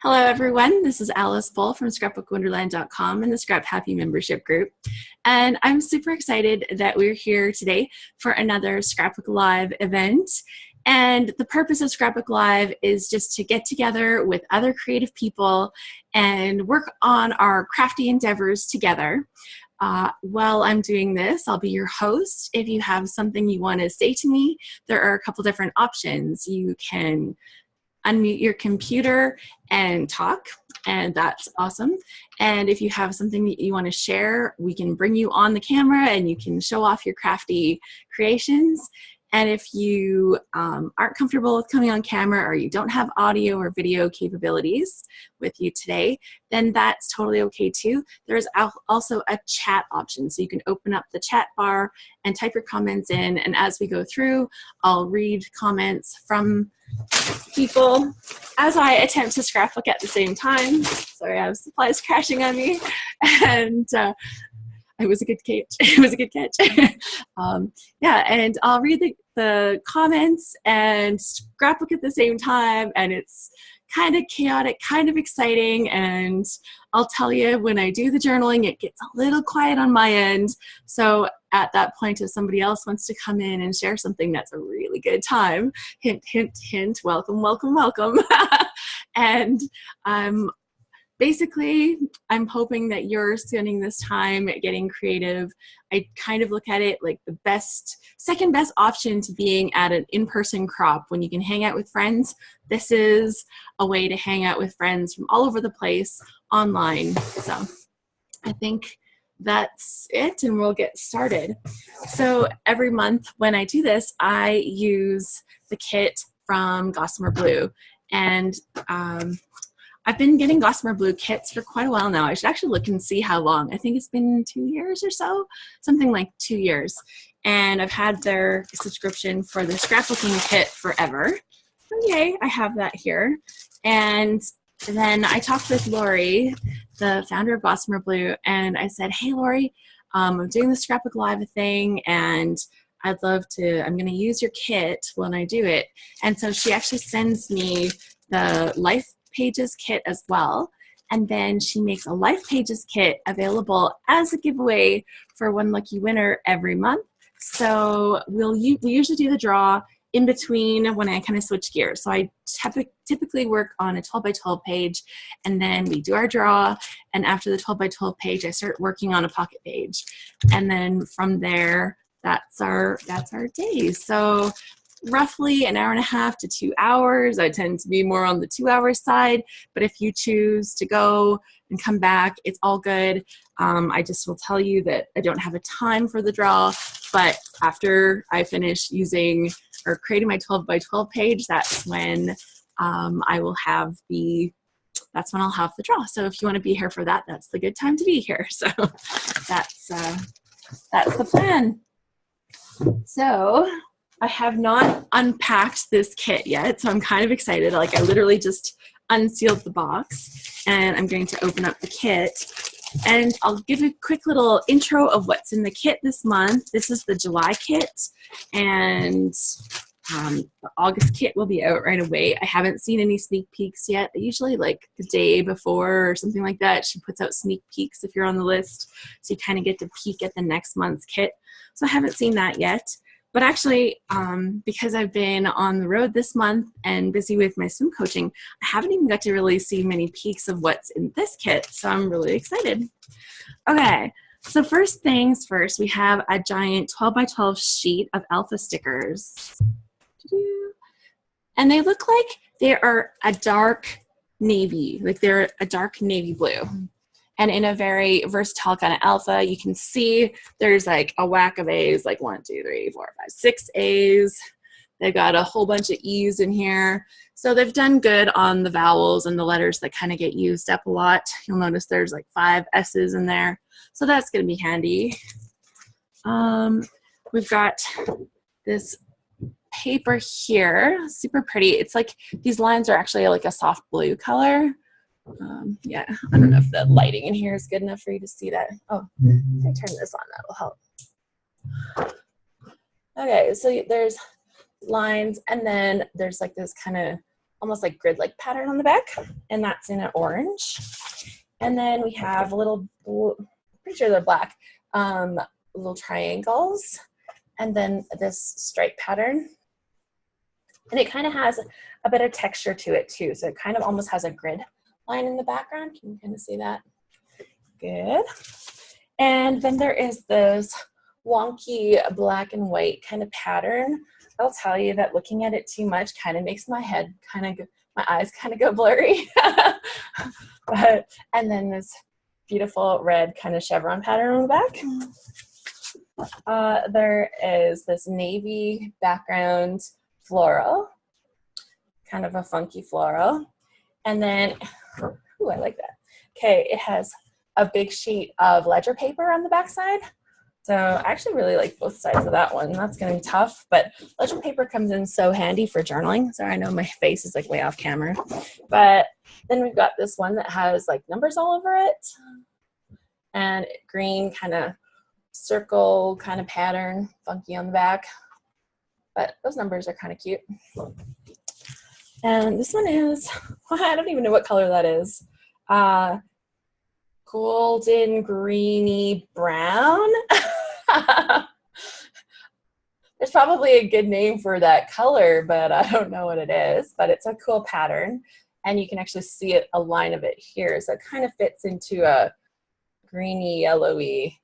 Hello everyone, this is Alice Bull from scrapbookwonderland.com and the Scrap Happy membership group. And I'm super excited that we're here today for another Scrapbook Live event. And the purpose of Scrapbook Live is just to get together with other creative people and work on our crafty endeavors together. While I'm doing this, I'll be your host. If you have something you want to say to me, there are a couple different options. You can unmute your computer and talk, and that's awesome. And if you have something that you want to share, we can bring you on the camera and you can show off your crafty creations. And if you aren't comfortable with coming on camera or you don't have audio or video capabilities with you today, then that's totally okay too. There's also a chat option, so you can open up the chat bar and type your comments in, and as we go through, I'll read comments from people as I attempt to scrapbook at the same time. Sorry, I have supplies crashing on me, and it was a good catch. It was a good catch. Yeah, and I'll read the comments and scrapbook at the same time, and it's kind of chaotic, kind of exciting, and I'll tell you, when I do the journaling, it gets a little quiet on my end. So at that point, if somebody else wants to come in and share something, that's a really good time. Hint, hint, hint, welcome, welcome, welcome. And basically, I'm hoping that you're spending this time getting creative. I kind of look at it like the second best option to being at an in-person crop. When you can hang out with friends, this is a way to hang out with friends from all over the place online. So I think that's it, and we'll get started. So every month when I do this, I use the kit from Gossamer Blue. And I've been getting Gossamer Blue kits for quite a while now. I should actually look and see how long. I think it's been 2 years or so, something like 2 years. And I've had their subscription for the scrapbooking kit forever. Okay, I have that here. And then I talked with Lori, the founder of Gossamer Blue, and I said, hey, Lori, I'm doing the Scrapbook Live thing, and I'm going to use your kit when I do it. And so she actually sends me the Life Pages kit as well, and then she makes a Life Pages kit available as a giveaway for one lucky winner every month. So we usually do the draw in between when I kind of switch gears. So I typically work on a 12 by 12 page, and then we do our draw, and after the 12 by 12 page, I start working on a pocket page, and then from there, that's our day. So roughly an hour and a half to 2 hours. I tend to be more on the 2 hour side, but if you choose to go and come back, it's all good. I just will tell you that I don't have a time for the draw, but after I finish using or creating my 12 by 12 page, that's when I'll have the draw. So if you want to be here for that, that's the good time to be here. So that's the plan. So I have not unpacked this kit yet, so I'm kind of excited. Like, I literally just unsealed the box, and I'm going to open up the kit. And I'll give a quick little intro of what's in the kit this month. This is the July kit, and the August kit will be out right away. I haven't seen any sneak peeks yet. Usually like the day before or something like that, she puts out sneak peeks if you're on the list, so you kind of get to peek at the next month's kit. So I haven't seen that yet. But actually, because I've been on the road this month and busy with my swim coaching, I haven't even got to really see many peeks of what's in this kit, so I'm really excited. Okay, so first things first, we have a giant 12 by 12 sheet of alpha stickers. And they look like they are a dark navy, like they're a dark navy blue. And in a very versatile kind of alpha, you can see there's like a whack of A's, like 1, 2, 3, 4, 5, 6 A's. They've got a whole bunch of E's in here. So they've done good on the vowels and the letters that kind of get used up a lot. You'll notice there's like 5 S's in there. So that's going to be handy. We've got this paper here, super pretty. It's like these lines are actually like a soft blue color. Yeah, I don't know if the lighting in here is good enough for you to see that. Oh, if I turn this on, that will help. Okay, so there's lines, and then there's like this kind of almost like grid-like pattern on the back, and that's in an orange. And then we have a little, pretty sure they're black, little triangles, and then this stripe pattern. And it kind of has a bit of texture to it too. So it kind of almost has a grid line in the background. Can you kind of see that? Good. And then there is this wonky black and white kind of pattern. I'll tell you that looking at it too much kind of makes my head kind of, my eyes kind of go blurry. And then this beautiful red kind of chevron pattern on the back. There is this navy background floral, kind of a funky floral. And then, ooh, I like that. Okay, it has a big sheet of ledger paper on the back side. So I actually really like both sides of that one. That's going to be tough, but ledger paper comes in so handy for journaling. Sorry, I know my face is like way off camera. But then we've got this one that has like numbers all over it, and green kind of circle kind of pattern, funky on the back. But those numbers are kind of cute. And this one is, well, I don't even know what color that is. Golden greeny brown. There's probably a good name for that color, but I don't know what it is. But it's a cool pattern, and you can actually see it, a line of it here. So it kind of fits into a greeny, yellowy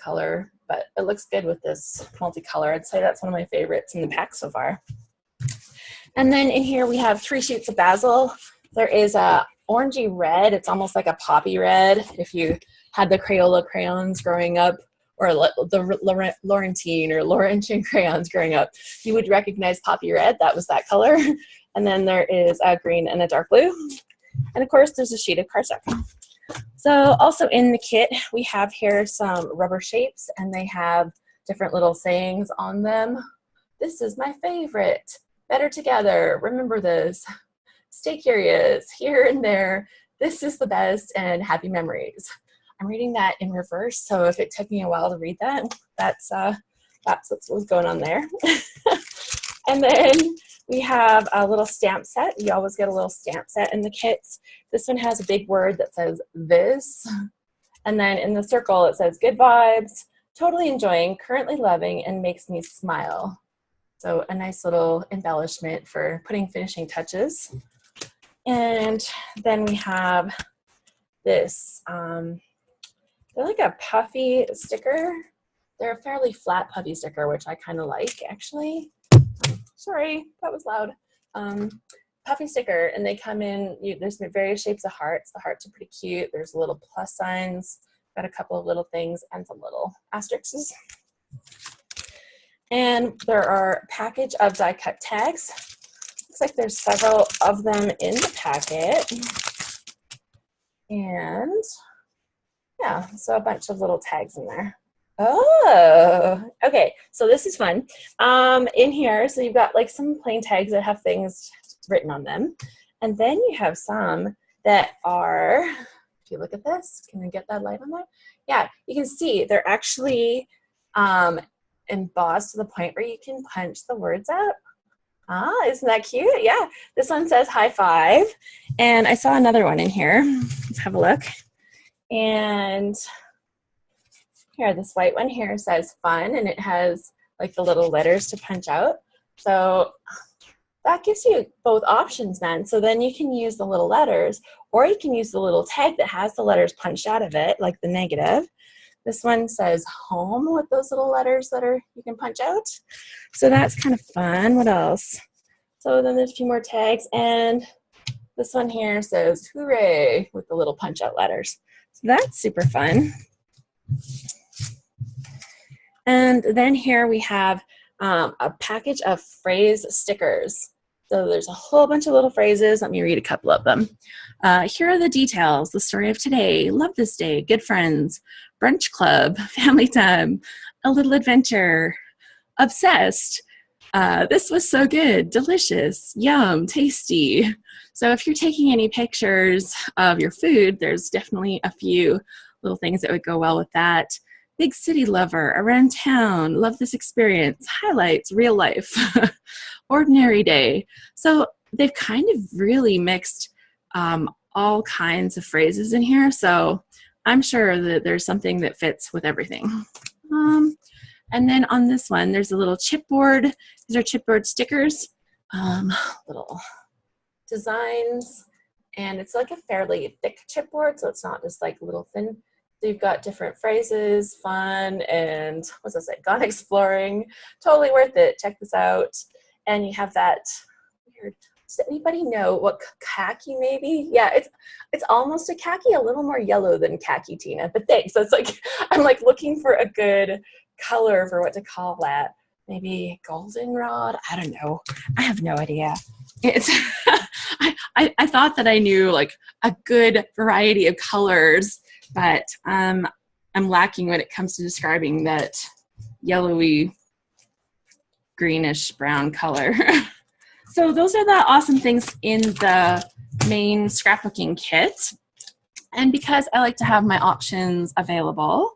color, but it looks good with this multicolor. I'd say that's one of my favorites in the pack so far. And then in here we have 3 sheets of basil. There is a orangey red. It's almost like a poppy red. If you had the Crayola crayons growing up, or the Laurentine or Laurentian crayons growing up, you would recognize poppy red. That was that color. And then there is a green and a dark blue. And of course, there's a sheet of cardstock. So also in the kit, we have here some rubber shapes, and they have different little sayings on them. This is my favorite. Better together. Remember this. Stay curious. Here and there. This is the best, and happy memories. I'm reading that in reverse, so if it took me a while to read that, that's what's going on there. And then we have a little stamp set. You always get a little stamp set in the kits. This one has a big word that says this. And then in the circle, it says good vibes, totally enjoying, currently loving, and makes me smile. So a nice little embellishment for putting finishing touches. And then we have this, they're like a puffy sticker. They're a fairly flat puffy sticker, which I kind of like, actually. Sorry, that was loud. Puffy sticker, and they come in, there's various shapes of hearts. The hearts are pretty cute. There's little plus signs, got a couple of little things, and some little asterisks. And there are a package of die cut tags. Looks like there's several of them in the packet. And yeah, so a bunch of little tags in there. Oh, okay. So this is fun. In here, so you've got like some plain tags that have things written on them. And then you have some that are, if you look at this, can we get that light on there? Yeah, you can see they're actually embossed to the point where you can punch the words out. Ah, isn't that cute? Yeah, this one says high five. And I saw another one in here. Let's have a look. And here, this white one here says fun, and it has like the little letters to punch out. So that gives you both options then. So then you can use the little letters, or you can use the little tag that has the letters punched out of it, like the negative. This one says home with those little letters that are you can punch out. So that's kind of fun. What else? So then there's a few more tags, and this one here says hooray with the little punch out letters. So that's super fun. And then here we have a package of phrase stickers. So there's a whole bunch of little phrases. Let me read a couple of them. Here are the details. The story of today. Love this day. Good friends. Brunch club. Family time. A little adventure. Obsessed. This was so good. Delicious. Yum. Tasty. So if you're taking any pictures of your food, there's definitely a few little things that would go well with that. Big city lover, around town, love this experience, highlights, real life, ordinary day. So they've kind of really mixed all kinds of phrases in here. So I'm sure that there's something that fits with everything. And then on this one, there's a little chipboard. These are chipboard stickers, little designs, and it's like a fairly thick chipboard, so it's not just like little thin. So you've got different phrases, fun, and what's that say? Gone exploring. Totally worth it. Check this out. And you have that weird. Does anybody know what khaki maybe? Yeah, it's almost a khaki, a little more yellow than khaki, Tina. But thanks. That's like I'm like looking for a good color for what to call that. Maybe goldenrod. I don't know. I have no idea. It's I thought that I knew like a good variety of colors, but I'm lacking when it comes to describing that yellowy, greenish brown color. So those are the awesome things in the main scrapbooking kit. And because I like to have my options available,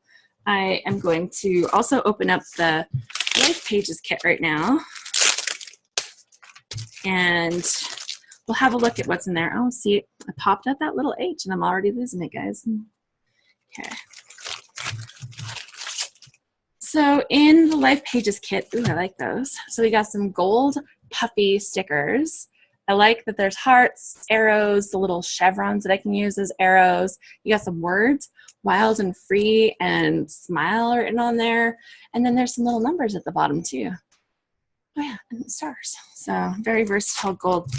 I am going to also open up the Life Pages kit right now. And we'll have a look at what's in there. Oh, see, I popped up that little H and I'm already losing it, guys. Okay. So in the Life Pages kit, ooh, I like those. So we got some gold puffy stickers. I like that there's hearts, arrows, the little chevrons that I can use as arrows. You got some words, wild and free and smile are written on there. And then there's some little numbers at the bottom too. Oh yeah, and stars. So very versatile gold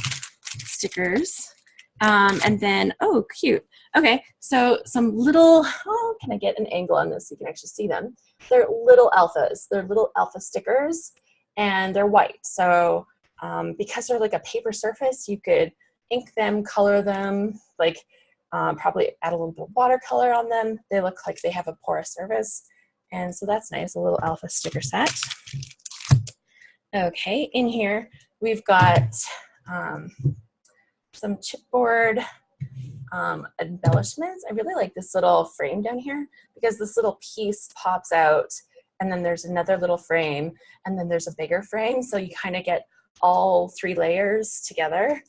stickers. And then, oh, cute. Okay, so some little, oh, can I get an angle on this so you can actually see them? They're little alphas. They're little alpha stickers, and they're white. So because they're like a paper surface, you could ink them, color them, like probably add a little bit of watercolor on them. They look like they have a porous surface. And so that's nice, a little alpha sticker set. Okay, in here we've got some chipboard embellishments. I really like this little frame down here because this little piece pops out and then there's another little frame and then there's a bigger frame. So you kind of get all three layers together.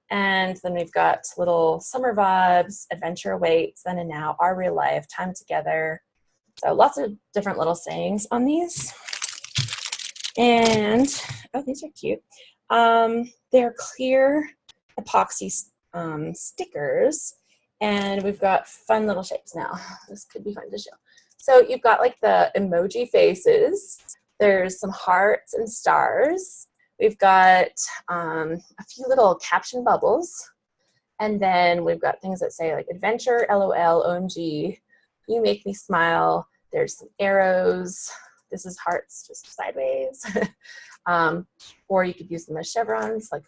And then we've got little summer vibes, adventure awaits, then and now, our real life, time together. So lots of different little sayings on these. And, oh, these are cute. They're clear epoxy stickers, and we've got fun little shapes now. This could be fun to show. So you've got like the emoji faces. There's some hearts and stars. We've got a few little caption bubbles. And then we've got things that say like adventure, LOL, OMG, you make me smile. There's some arrows. This is hearts just sideways. Or you could use them as chevrons, like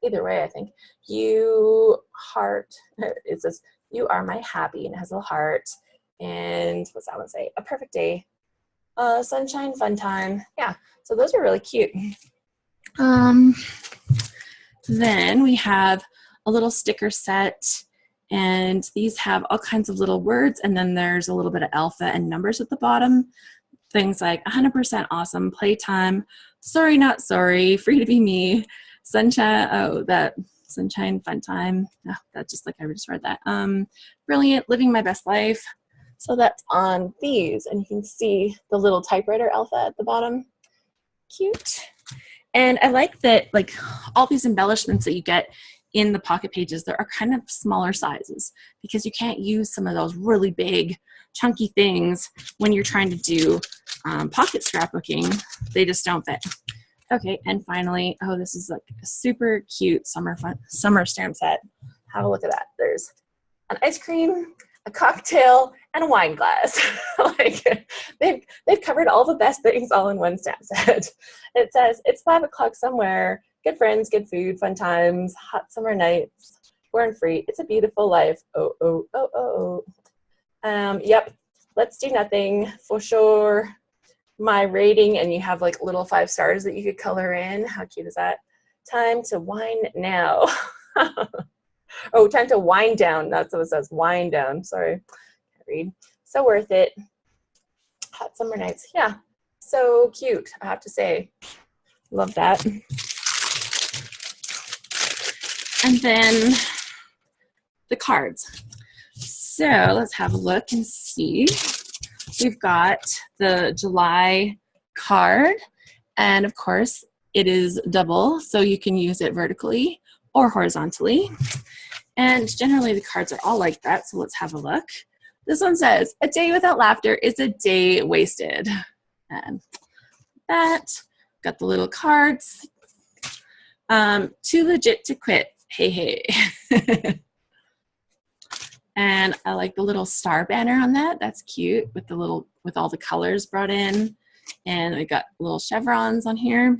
either way, I think. You heart, it says, you are my happy, and it has a little heart. And what's that one say? A perfect day. Sunshine, fun time. Yeah, so those are really cute. Then we have a little sticker set, and these have all kinds of little words, and then there's a little bit of alpha and numbers at the bottom. Things like 100% awesome, playtime, sorry not sorry, free to be me, sunshine, oh, that sunshine, fun time. Oh, that's just like I just read that. Brilliant, living my best life. So that's on these, and you can see the little typewriter alpha at the bottom. Cute. And I like that, like, all these embellishments that you get in the pocket pages, there are kind of smaller sizes because you can't use some of those really big, chunky things when you're trying to do pocket scrapbooking. They just don't fit. Okay, and finally, oh, this is like a super cute summer stamp set. Have a look at that. There's an ice cream, a cocktail, and a wine glass. Like they've covered all the best things all in one stamp set. It says it's 5 o'clock somewhere. Good friends, good food, fun times, hot summer nights, born free. It's a beautiful life. Oh, oh, oh, oh, oh. Yep. Let's do nothing for sure. My rating, and you have like little 5 stars that you could color in. How cute is that? Time to wind now. Oh, time to wind down. That's what it says. Wind down. Sorry. Can't read. So worth it. Hot summer nights. Yeah. So cute, I have to say. Love that. And then the cards. So let's have a look and see. We've got the July card, and of course it is double, so you can use it vertically or horizontally. And generally the cards are all like that, so let's have a look. This one says, a day without laughter is a day wasted. And that, got the little cards. Too legit to quit, hey, hey. And I like the little star banner on that. That's cute with all the colors brought in. And we got little chevrons on here.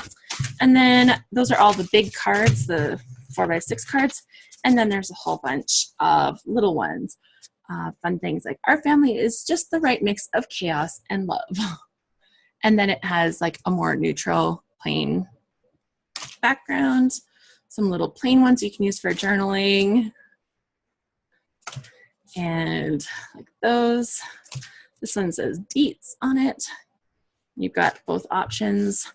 And then those are all the big cards, the 4x6 cards. And then there's a whole bunch of little ones. Fun things like, our family is just the right mix of chaos and love. And then it has like a more neutral, plain background. Some little plain ones you can use for journaling. And like those. This one says deets on it. You've got both options.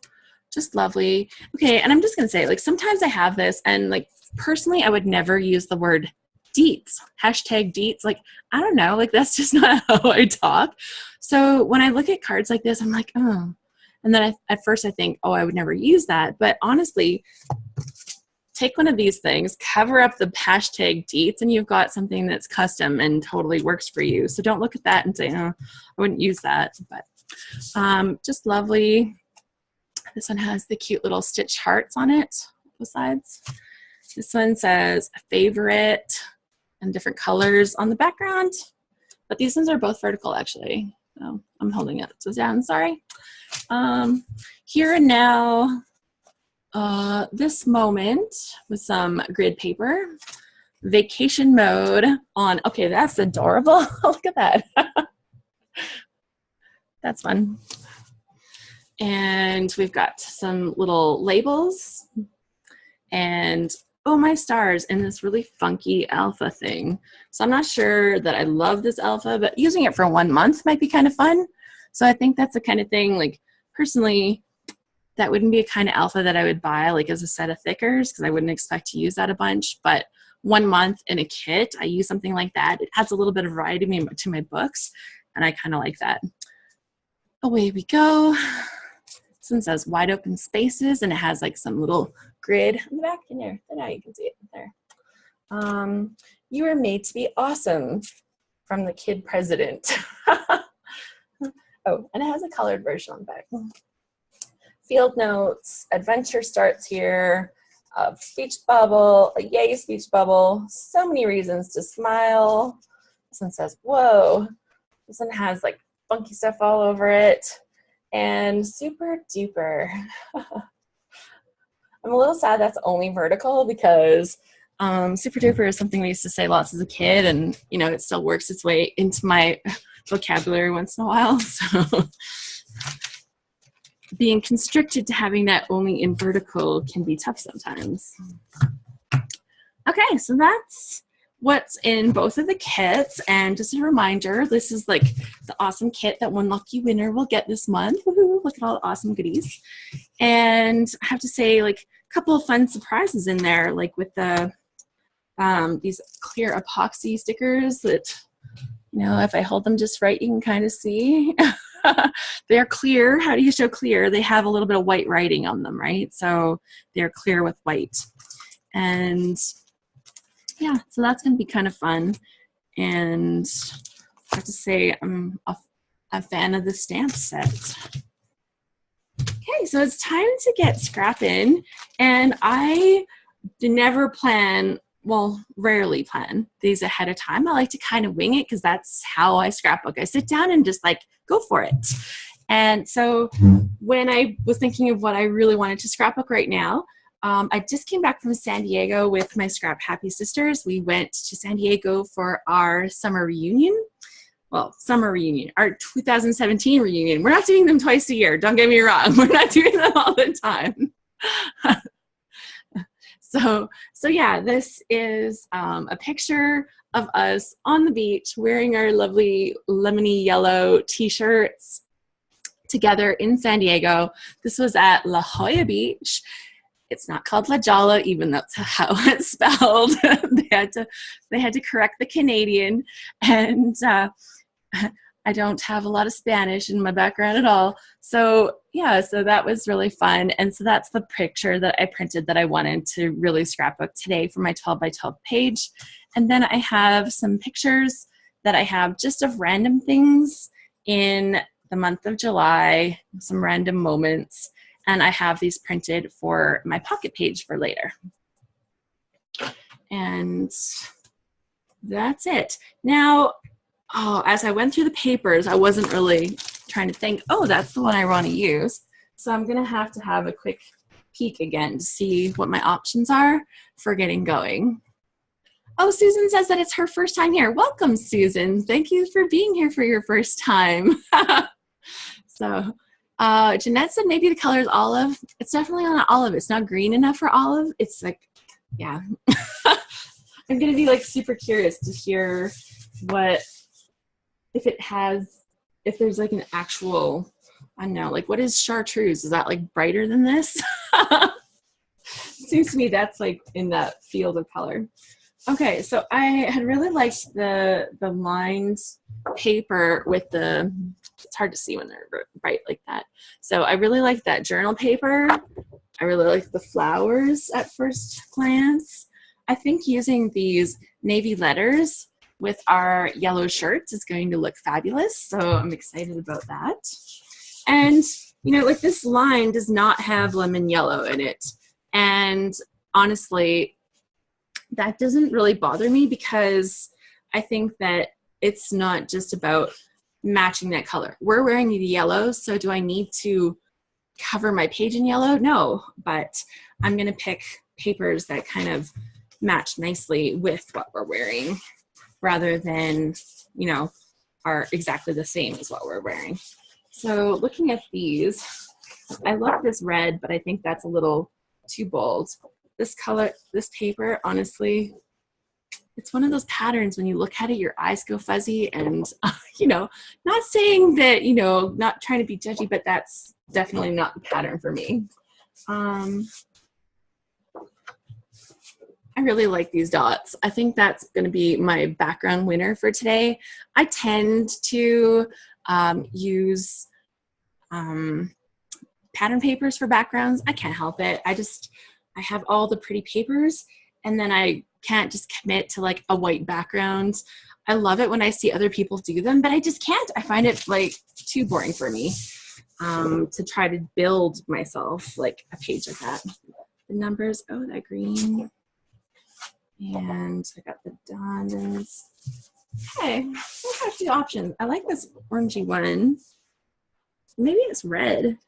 Just lovely. Okay, and I'm just gonna say, like, sometimes I have this, and like personally I would never use the word deets, hashtag deets. Like, I don't know, like that's just not how I talk. So when I look at cards like this, I'm like, oh. And then at first I think, oh, I would never use that. But honestly, take one of these things, cover up the hashtag deets, and you've got something that's custom and totally works for you. So don't look at that and say, oh, I wouldn't use that. But just lovely. This one has the cute little stitch hearts on it, both sides. This one says favorite and different colors on the background. But these ones are both vertical, actually. So I'm holding it so down, sorry. Here and now, this moment with some grid paper, vacation mode on, okay, that's adorable. Look at that. That's fun. And we've got some little labels and, oh my stars, in this really funky alpha thing. So I'm not sure that I love this alpha, but using it for 1 month might be kind of fun. So I think that's the kind of thing, like, personally, that wouldn't be a kind of alpha that I would buy like as a set of thickers, because I wouldn't expect to use that a bunch. But 1 month in a kit, I use something like that. It adds a little bit of variety to my books, and I kind of like that. Away we go. This one says wide open spaces, and it has like some little grid on the back in there. Now you can see it there. You were made to be awesome, from the kid president. Oh, and it has a colored version on the back. Field notes, adventure starts here, a speech bubble, a yay speech bubble, so many reasons to smile. This one says, whoa. This one has like funky stuff all over it, and super duper. I'm a little sad that's only vertical, because super duper is something we used to say lots as a kid, and you know, it still works its way into my vocabulary once in a while. So being constricted to having that only in vertical can be tough sometimes. Okay, so that's what's in both of the kits. And just a reminder, this is like the awesome kit that one lucky winner will get this month. Woohoo, look at all the awesome goodies. And I have to say, like, a couple of fun surprises in there, like with the these clear epoxy stickers that, you know, if I hold them just right, you can kind of see. They're clear. How do you show clear? They have a little bit of white writing on them, right? So they're clear with white. And yeah, so that's going to be kind of fun. And I have to say, I'm a fan of the stamp set. Okay, so it's time to get scrapping. And I never plan, well, rarely plan these ahead of time. I like to kind of wing it, because that's how I scrapbook. I sit down and just like go for it. And so when I was thinking of what I really wanted to scrapbook right now, I just came back from San Diego with my Scrap Happy sisters. We went to San Diego for our summer reunion. Well, summer reunion, our 2017 reunion. We're not doing them twice a year. Don't get me wrong. We're not doing them all the time. So yeah, this is a picture of us on the beach wearing our lovely lemony yellow t-shirts together in San Diego. This was at La Jolla Beach. It's not called La Jolla, even that's how it's spelled. they had to correct the Canadian, and I don't have a lot of Spanish in my background at all. So yeah, so that was really fun. And so that's the picture that I printed that I wanted to really scrapbook today for my 12 by 12 page. And then I have some pictures that I have just of random things in the month of July, some random moments. And I have these printed for my pocket page for later. And that's it. Now, as I went through the papers, I wasn't really trying to think, oh, that's the one I want to use. So I'm going to have a quick peek again to see what my options are for getting going. Oh, Susan says that it's her first time here. Welcome, Susan. Thank you for being here for your first time. So Jeanette said maybe the color is olive. It's definitely not olive. It's not green enough for olive. It's like, yeah. I'm going to be like super curious to hear if there's like an actual, I don't know, like what is chartreuse? Is that like brighter than this? Seems to me that's like in that field of color. Okay, so I had really liked the lined paper with it's hard to see when they're bright like that. So I really like that journal paper. I really like the flowers at first glance. I think using these navy letters with our yellow shirts is going to look fabulous. So I'm excited about that. And, you know, like this line does not have lemon yellow in it. And honestly, that doesn't really bother me because I think that it's not just about matching that color. We're wearing the yellow, so do I need to cover my page in yellow? No, but I'm going to pick papers that kind of match nicely with what we're wearing rather than, you know, are exactly the same as what we're wearing. So looking at these, I love this red, but I think that's a little too bold. This color, this paper, honestly, it's one of those patterns when you look at it, your eyes go fuzzy and, you know, not saying that, you know, not trying to be judgy, but that's definitely not the pattern for me. I really like these dots. I think that's going to be my background winner for today. I tend to use pattern papers for backgrounds. I can't help it. I have all the pretty papers and then I can't just commit to like a white background. I love it when I see other people do them, but I just can't. I find it like too boring for me to try to build myself like a page like that. The numbers, oh, that green. And I got the diamonds. Okay, I got a few options. I like this orangey one. Maybe it's red.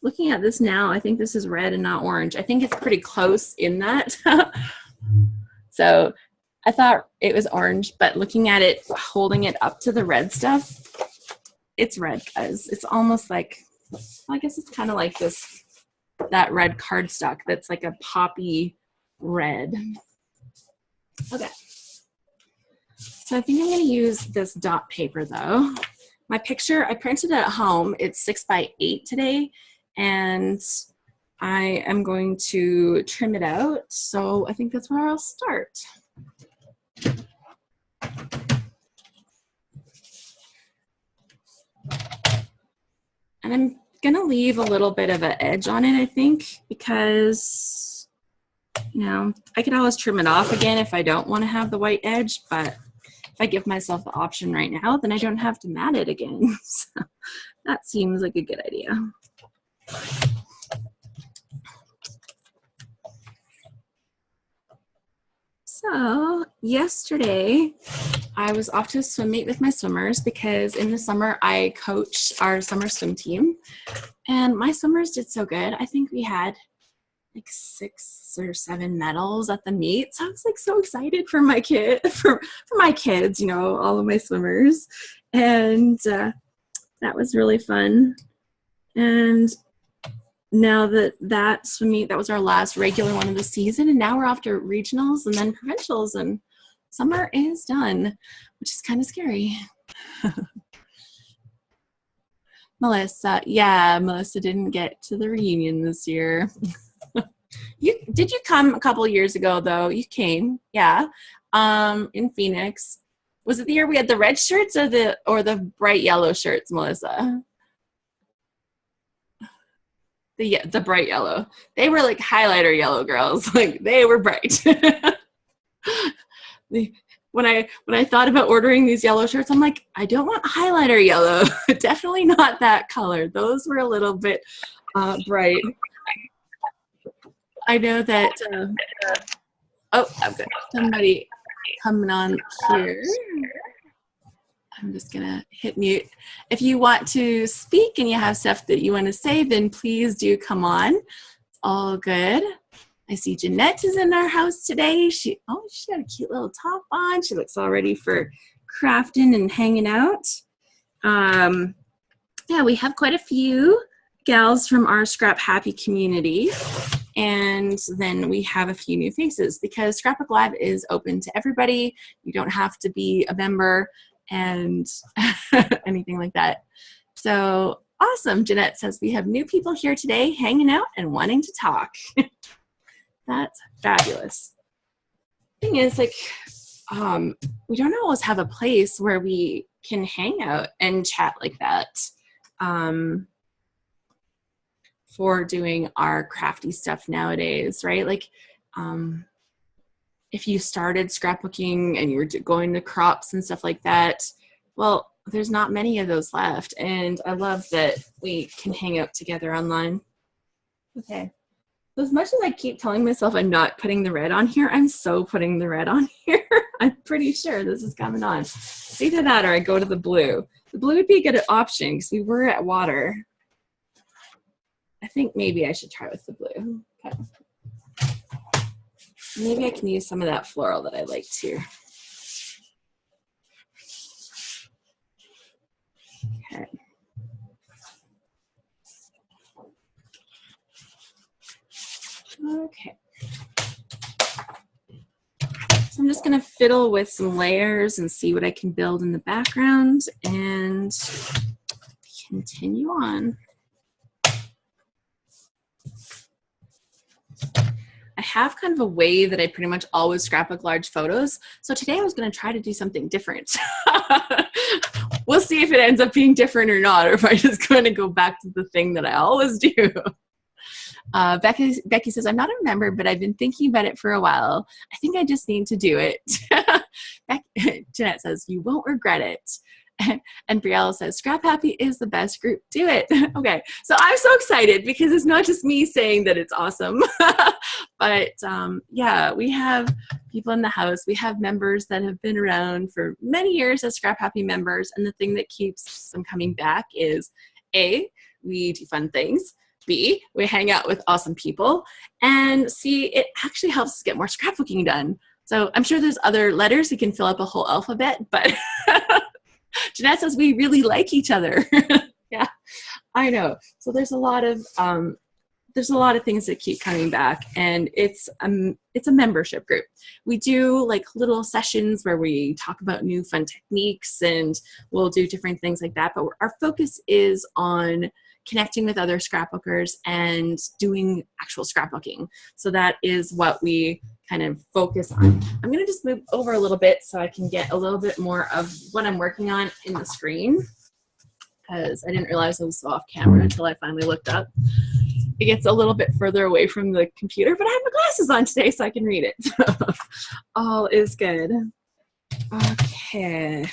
Looking at this now, I think this is red and not orange. I think it's pretty close in that. So I thought it was orange, but looking at it, holding it up to the red stuff, it's red, guys. It's almost like, I guess it's kind of like that red cardstock that's like a poppy red. Okay. So I think I'm going to use this dot paper though. My picture, I printed it at home. It's 6x8 today. And I am going to trim it out. So I think that's where I'll start. And I'm going to leave a little bit of an edge on it, I think, because, you know, I could always trim it off again if I don't want to have the white edge, but if I give myself the option right now, then I don't have to mat it again. So that seems like a good idea. So yesterday I was off to a swim meet with my swimmers because in the summer I coach our summer swim team and my swimmers did so good. I think we had like 6 or 7 medals at the meet. So I was like so excited for my for my kids, you know, all of my swimmers. And that was really fun. And now that swim meet, that was our last regular one of the season, and now we're off to regionals and then provincials, and summer is done, which is kind of scary. Melissa, yeah, Melissa didn't get to the reunion this year. Did you come a couple years ago though? You came, yeah. In Phoenix. Was it the year we had the red shirts or the bright yellow shirts, Melissa? The bright yellow. They were like highlighter yellow girls. Like they were bright. When I thought about ordering these yellow shirts, I'm like, I don't want highlighter yellow. Definitely not that color. Those were a little bit bright. I know that. Oh, I've got somebody coming on here. I'm just gonna hit mute. If you want to speak and you have stuff that you want to say, then please do come on. It's all good. I see Jeanette is in our house today. She's got a cute little top on. She looks all ready for crafting and hanging out. Yeah, we have quite a few gals from our Scrap Happy community. And then we have a few new faces because Scrapbook Live is open to everybody. You don't have to be a member and anything like that. So awesome. Jeanette says we have new people here today hanging out and wanting to talk. That's fabulous. Thing is, like, we don't always have a place where we can hang out and chat like that for doing our crafty stuff nowadays, right? Like, if you started scrapbooking and you were going to crops and stuff like that, well, there's not many of those left. And I love that we can hang out together online. Okay. So as much as I keep telling myself I'm not putting the red on here, I'm so putting the red on here. I'm pretty sure this is coming on. It's either that or I go to the blue. The blue would be a good option because we were at water. I think maybe I should try with the blue. Okay. Maybe I can use some of that floral that I liked here. Okay. Okay. So I'm just going to fiddle with some layers and see what I can build in the background and continue on. I have kind of a way that I pretty much always scrapbook large photos. So today I was going to try to do something different. We'll see if it ends up being different or not, or if I'm just going to go back to the thing that I always do. Becky says, I'm not a member, but I've been thinking about it for a while. I think I just need to do it. Jeanette says, you won't regret it. And Briella says, Scrap Happy is the best group. Do it. Okay. So I'm so excited because it's not just me saying that it's awesome, but yeah, we have people in the house. We have members that have been around for many years as Scrap Happy members. And the thing that keeps them coming back is A, we do fun things. B, we hang out with awesome people. And C, it actually helps us get more scrapbooking done. So I'm sure there's other letters. You can fill up a whole alphabet, but Jeanette says we really like each other. Yeah, I know. So there's a lot of things that keep coming back, and it's a membership group. We do like little sessions where we talk about new fun techniques, and we'll do different things like that. But our focus is on connecting with other scrapbookers and doing actual scrapbooking. So that is what we kind of focus on. I'm gonna just move over a little bit so I can get a little bit more of what I'm working on in the screen, because I didn't realize I was off camera until I finally looked up. It gets a little bit further away from the computer, but I have my glasses on today so I can read it. So all is good. Okay.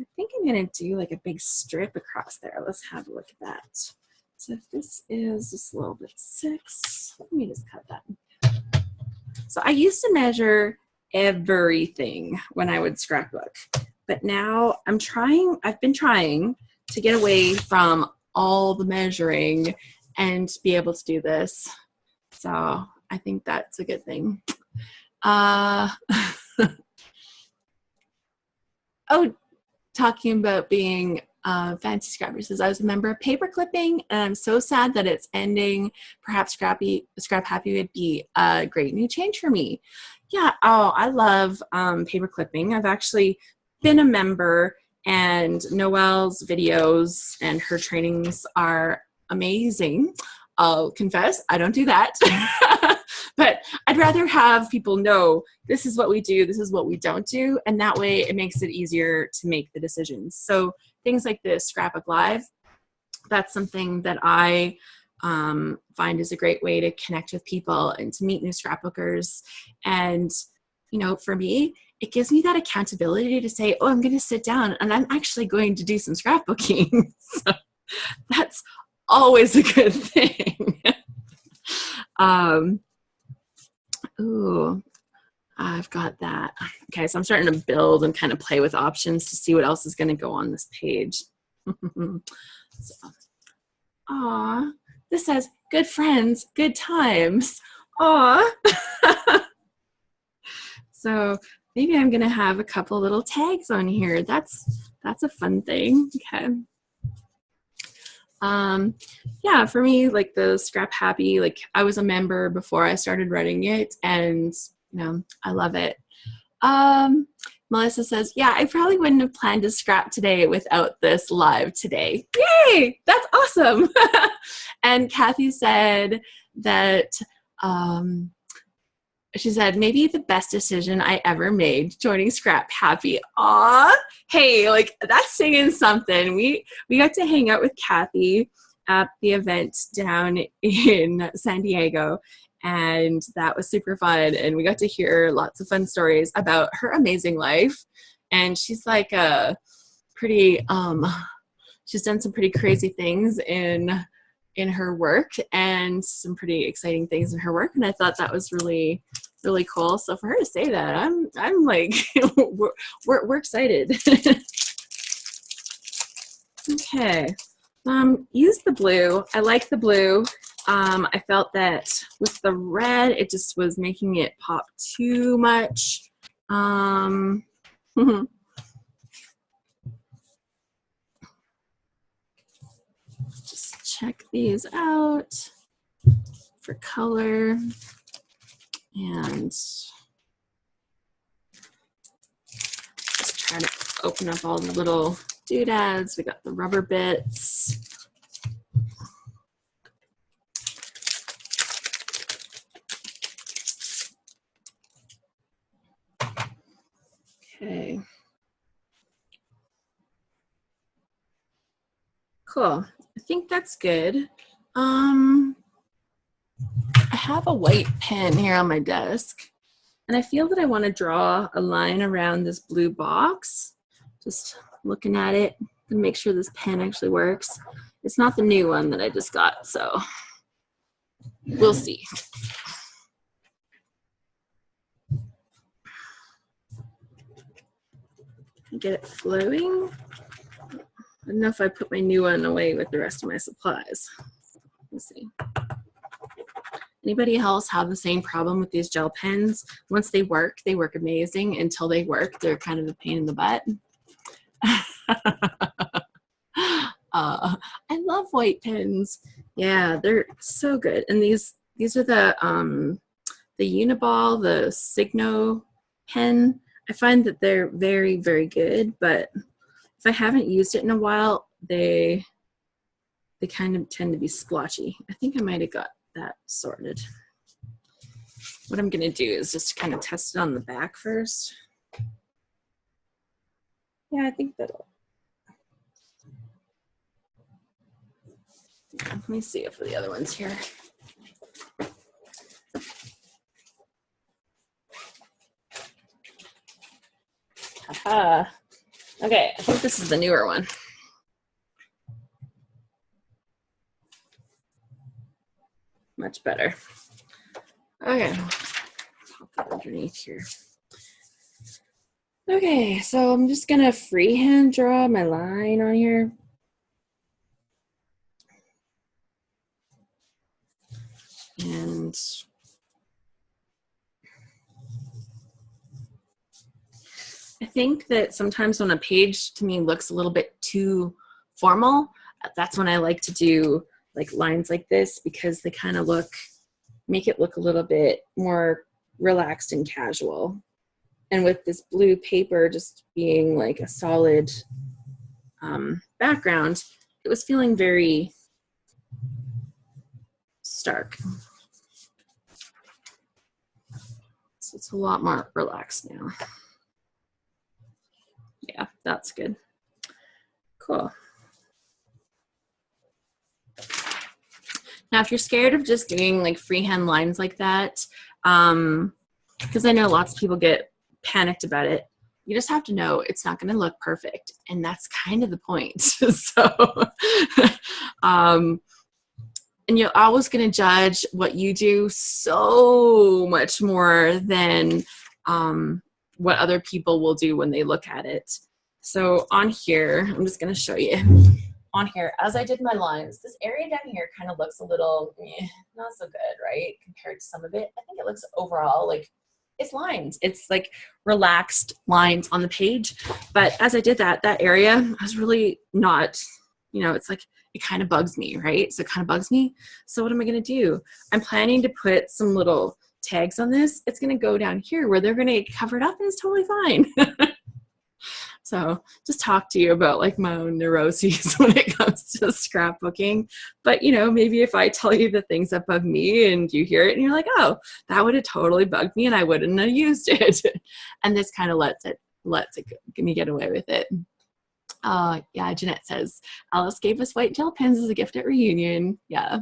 I think I'm going to do like a big strip across there. Let's have a look at that. So if this is just a little bit 6, let me just cut that. So I used to measure everything when I would scrapbook, but now I've been trying to get away from all the measuring and be able to do this. So I think that's a good thing. Oh, talking about being fancy scrapper says, I was a member of paper clipping and I'm so sad that it's ending. Perhaps Scrap Happy would be a great new change for me. Yeah, oh, I love paper clipping. I've actually been a member, and Noelle's videos and her trainings are amazing. I'll confess, I don't do that. But I'd rather have people know this is what we do, this is what we don't do, and that way it makes it easier to make the decisions. So things like this Scrapbook Live, that's something that I find is a great way to connect with people and to meet new scrapbookers. And, you know, for me, it gives me that accountability to say, oh, I'm going to sit down and I'm actually going to do some scrapbooking. So that's always a good thing. Ooh, I've got that. Okay, so I'm starting to build and kind of play with options to see what else is going to go on this page. So, aw, this says, good friends, good times. Aw. So maybe I'm going to have a couple little tags on here. That's a fun thing. Okay. Yeah, for me, like the Scrap Happy, like I was a member before I started running it, and you know, I love it. Melissa says, yeah, I probably wouldn't have planned to scrap today without this live today. Yay, that's awesome. And Kathy said that, she said, maybe the best decision I ever made, joining Scrap Happy. Aw, hey, like that's saying something. We got to hang out with Kathy at the event down in San Diego, and that was super fun. And we got to hear lots of fun stories about her amazing life. And she's like a pretty, she's done some pretty crazy things in her work and some pretty exciting things in her work. And I thought that was really, really cool. So for her to say that, I'm like, we're excited. Okay. Use the blue. I like the blue. I felt that with the red, it just was making it pop too much. Just check these out for color. And just try to open up all the little doodads. We got the rubber bits. Okay. Cool. I think that's good. I have a white pen here on my desk, and I feel that I want to draw a line around this blue box. Just looking at it and make sure this pen actually works. It's not the new one that I just got, so we'll see. Get it flowing. I don't know if I put my new one away with the rest of my supplies. Let's see. Anybody else have the same problem with these gel pens? Once they work amazing. Until they work, they're kind of a pain in the butt. I love white pens. Yeah, they're so good. And these are the Uniball, the Signo pen. I find that they're very, very good, but if I haven't used it in a while, they kind of tend to be splotchy. I think I might have got that sorted. What I'm gonna do is just kind of test it on the back first. Yeah, I think that'll. Yeah, let me see if the other one's here. Haha. Okay, I think this is the newer one. Much better. Okay, pop that underneath here. Okay, so I'm just gonna freehand draw my line on here. And I think that sometimes when a page to me looks a little bit too formal, that's when I like to do like lines like this, because they kind of make it look a little bit more relaxed and casual. And with this blue paper just being like a solid background, it was feeling very dark. So it's a lot more relaxed now. Yeah, that's good. Cool. Now, if you're scared of just doing like freehand lines like that, because I know lots of people get panicked about it, you just have to know it's not going to look perfect. And that's kind of the point. So, and you're always going to judge what you do so much more than what other people will do when they look at it. So on here, I'm just going to show you. On here, as I did my lines, this area down here kind of looks a little not so good, right? Compared to some of it. I think it looks overall like it's lines. It's like relaxed lines on the page. But as I did that area, I was really not, it's like, it kind of bugs me, right? So it kind of bugs me. So what am I going to do? I'm planning to put some little tags on this. It's going to go down here where they're going to get covered up and it's totally fine. So just talk to you about like my own neuroses when it comes to scrapbooking. But, maybe if I tell you the things that bug me and you hear it and you're like, oh, that would have totally bugged me and I wouldn't have used it. And this kind of lets me get away with it. Yeah, Jeanette says, Alice gave us white gel pens as a gift at reunion. Yeah.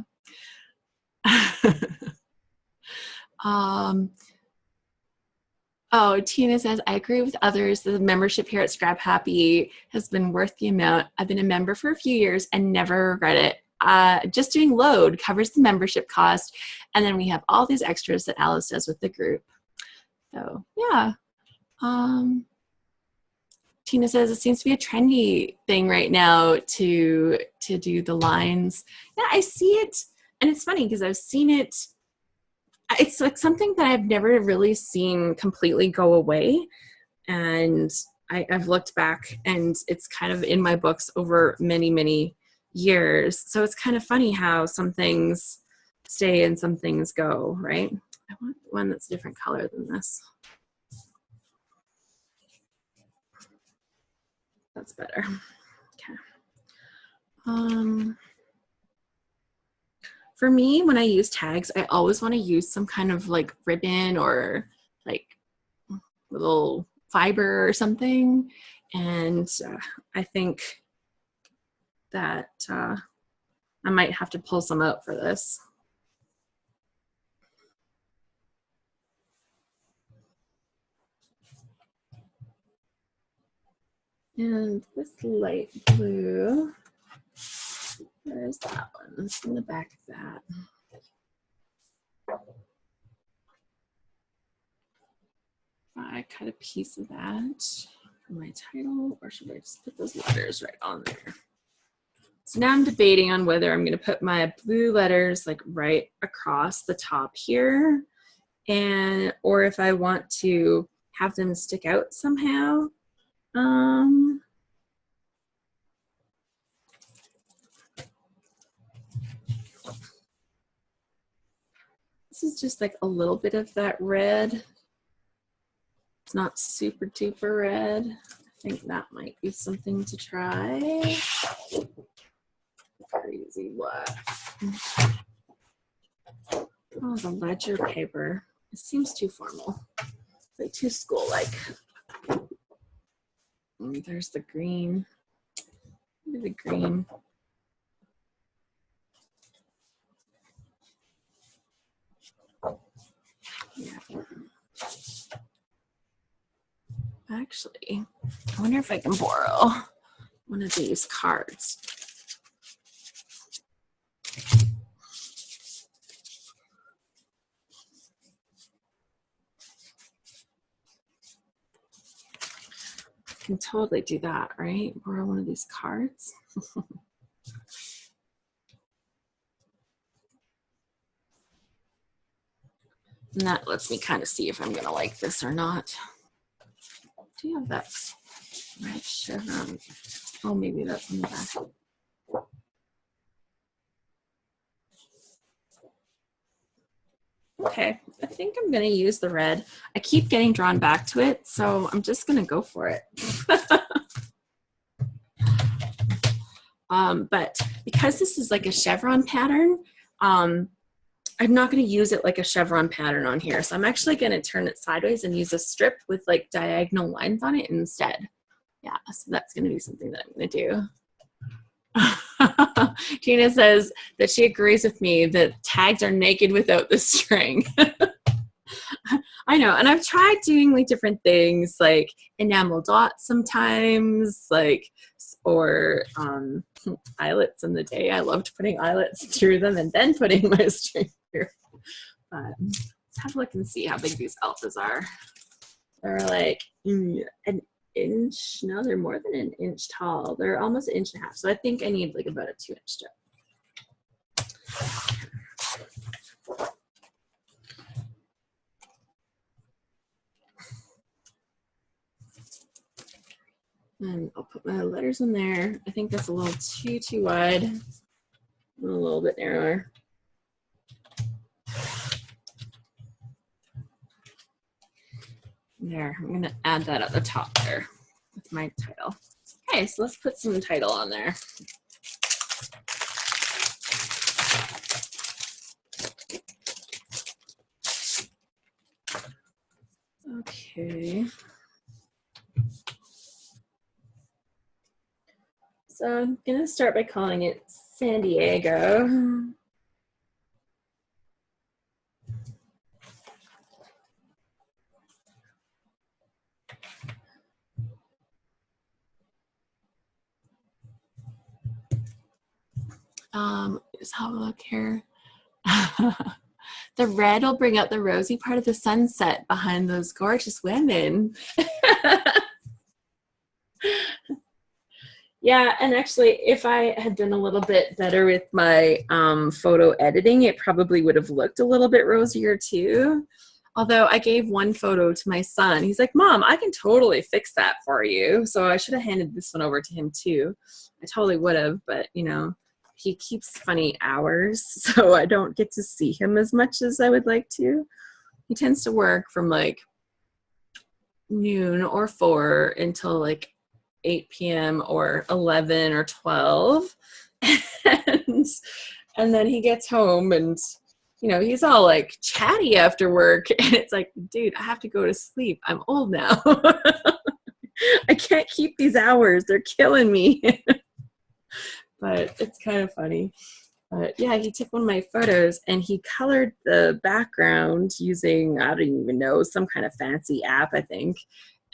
Oh, Tina says, I agree with others. The membership here at Scrap Happy has been worth the amount. I've been a member for a few years and never regret it. Just doing load covers the membership cost. And then we have all these extras that Alice does with the group. So yeah. Tina says, it seems to be a trendy thing right now to do the lines. Yeah, I see it. And it's funny because I've seen it. It's like something that I've never really seen completely go away. And I've looked back and it's kind of in my books over many, many years. So it's kind of funny how some things stay and some things go, right? I want one that's a different color than this. That's better. Okay. For me, when I use tags, I always want to use some kind of like ribbon or like little fiber or something. And I think that I might have to pull some out for this. And this light blue, where's that one? It's in the back of that. I cut a piece of that for my title, or should I just put those letters right on there? So now I'm debating on whether I'm going to put my blue letters like right across the top here, or if I want to have them stick out somehow. This is just like a little bit of that red. It's not super duper red. I think that might be something to try. Crazy what? Oh, the ledger paper. It seems too formal. Like too school-like. There's the green. Maybe the green. Yeah. Actually, I wonder if I can borrow one of these cards. I can totally do that, right? Borrow one of these cards. And that lets me kind of see if I'm going to like this or not. Do you have that red chevron? Oh, maybe that's on the back. Okay, I think I'm going to use the red. I keep getting drawn back to it, so I'm just going to go for it. But because this is like a chevron pattern, I'm not going to use it like a chevron pattern on here. So I'm actually going to turn it sideways and use a strip with like diagonal lines on it instead. Yeah, so that's going to be something that I'm going to do. Tina says that she agrees with me that tags are naked without the string. I know, and I've tried doing like different things like enamel dots sometimes, like, or eyelets in the day. I loved putting eyelets through them and then putting my string through. Let's have a look and see how big these alphas are. They're like an inch. No, they're more than an inch tall. They're almost an inch and a half. So I think I need like about a 2-inch strip. And I'll put my letters in there. I think that's a little too wide. A little bit narrower. There, I'm gonna add that at the top there with my title. Okay, so let's put some title on there. Okay. So I'm gonna start by calling it San Diego. Just have a look here. The red will bring out the rosy part of the sunset behind those gorgeous women. Yeah, and actually, if I had done a little bit better with my photo editing, it probably would have looked a little bit rosier too. Although I gave one photo to my son. He's like, Mom, I can totally fix that for you. So I should have handed this one over to him too. I totally would have, but you know, he keeps funny hours, so I don't get to see him as much as I would like to. He tends to work from like noon or 4 until like 8 p.m. or 11 or 12. And then he gets home and, you know, he's all like chatty after work. And it's like, dude, I have to go to sleep. I'm old now. I can't keep these hours. They're killing me. But it's kind of funny. But yeah, he took one of my photos and he colored the background using, I don't even know, some kind of fancy app, I think.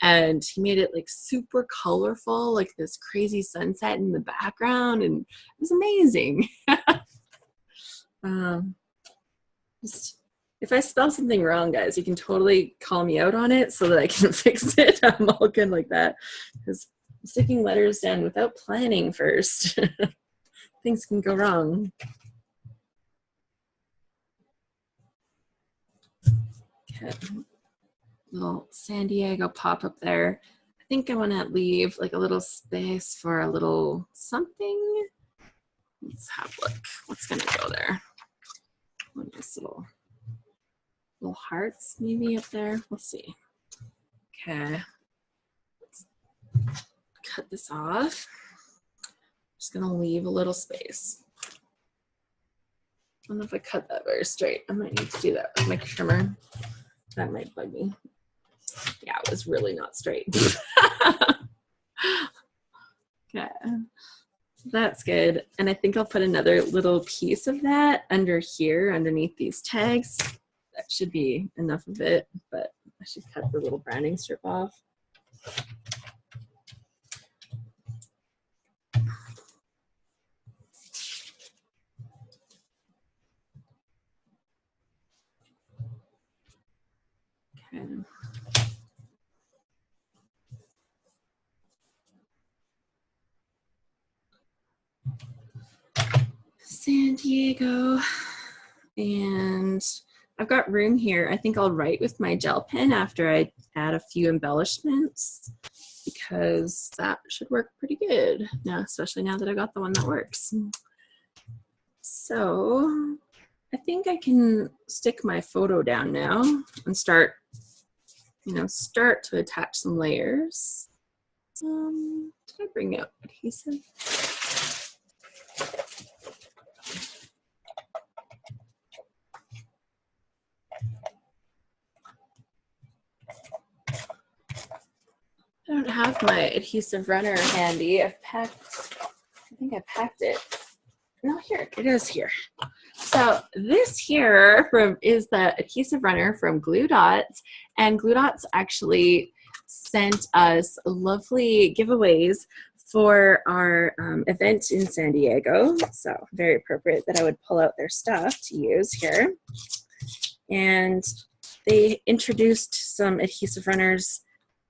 And he made it like super colorful, like this crazy sunset in the background. And it was amazing. Just, if I spell something wrong, guys, you can totally call me out on it so that I can fix it. I'm all good like that. Because sticking letters down without planning first, things can go wrong. Okay. Little San Diego pop up there. I think I want to leave like a little space for a little something. Let's have a look. What's going to go there? Nice little hearts maybe up there. We'll see. Okay. Let's cut this off. Just going to leave a little space. I don't know if I cut that very straight. I might need to do that with my trimmer. That might bug me. Yeah, it was really not straight. Okay. That's good. And I think I'll put another little piece of that under here, underneath these tags. That should be enough of it, but I should cut the little branding strip off. Okay. San Diego. And I've got room here. I think I'll write with my gel pen after I add a few embellishments because that should work pretty good now, especially now that I got the one that works. So I think I can stick my photo down now and start to attach some layers. Did I bring out adhesive? don't have my adhesive runner handy. I think I packed it. No, here, it is here. So this here is the adhesive runner from Glue Dots, and Glue Dots actually sent us lovely giveaways for our event in San Diego. So very appropriate that I would pull out their stuff to use here. And they introduced some adhesive runners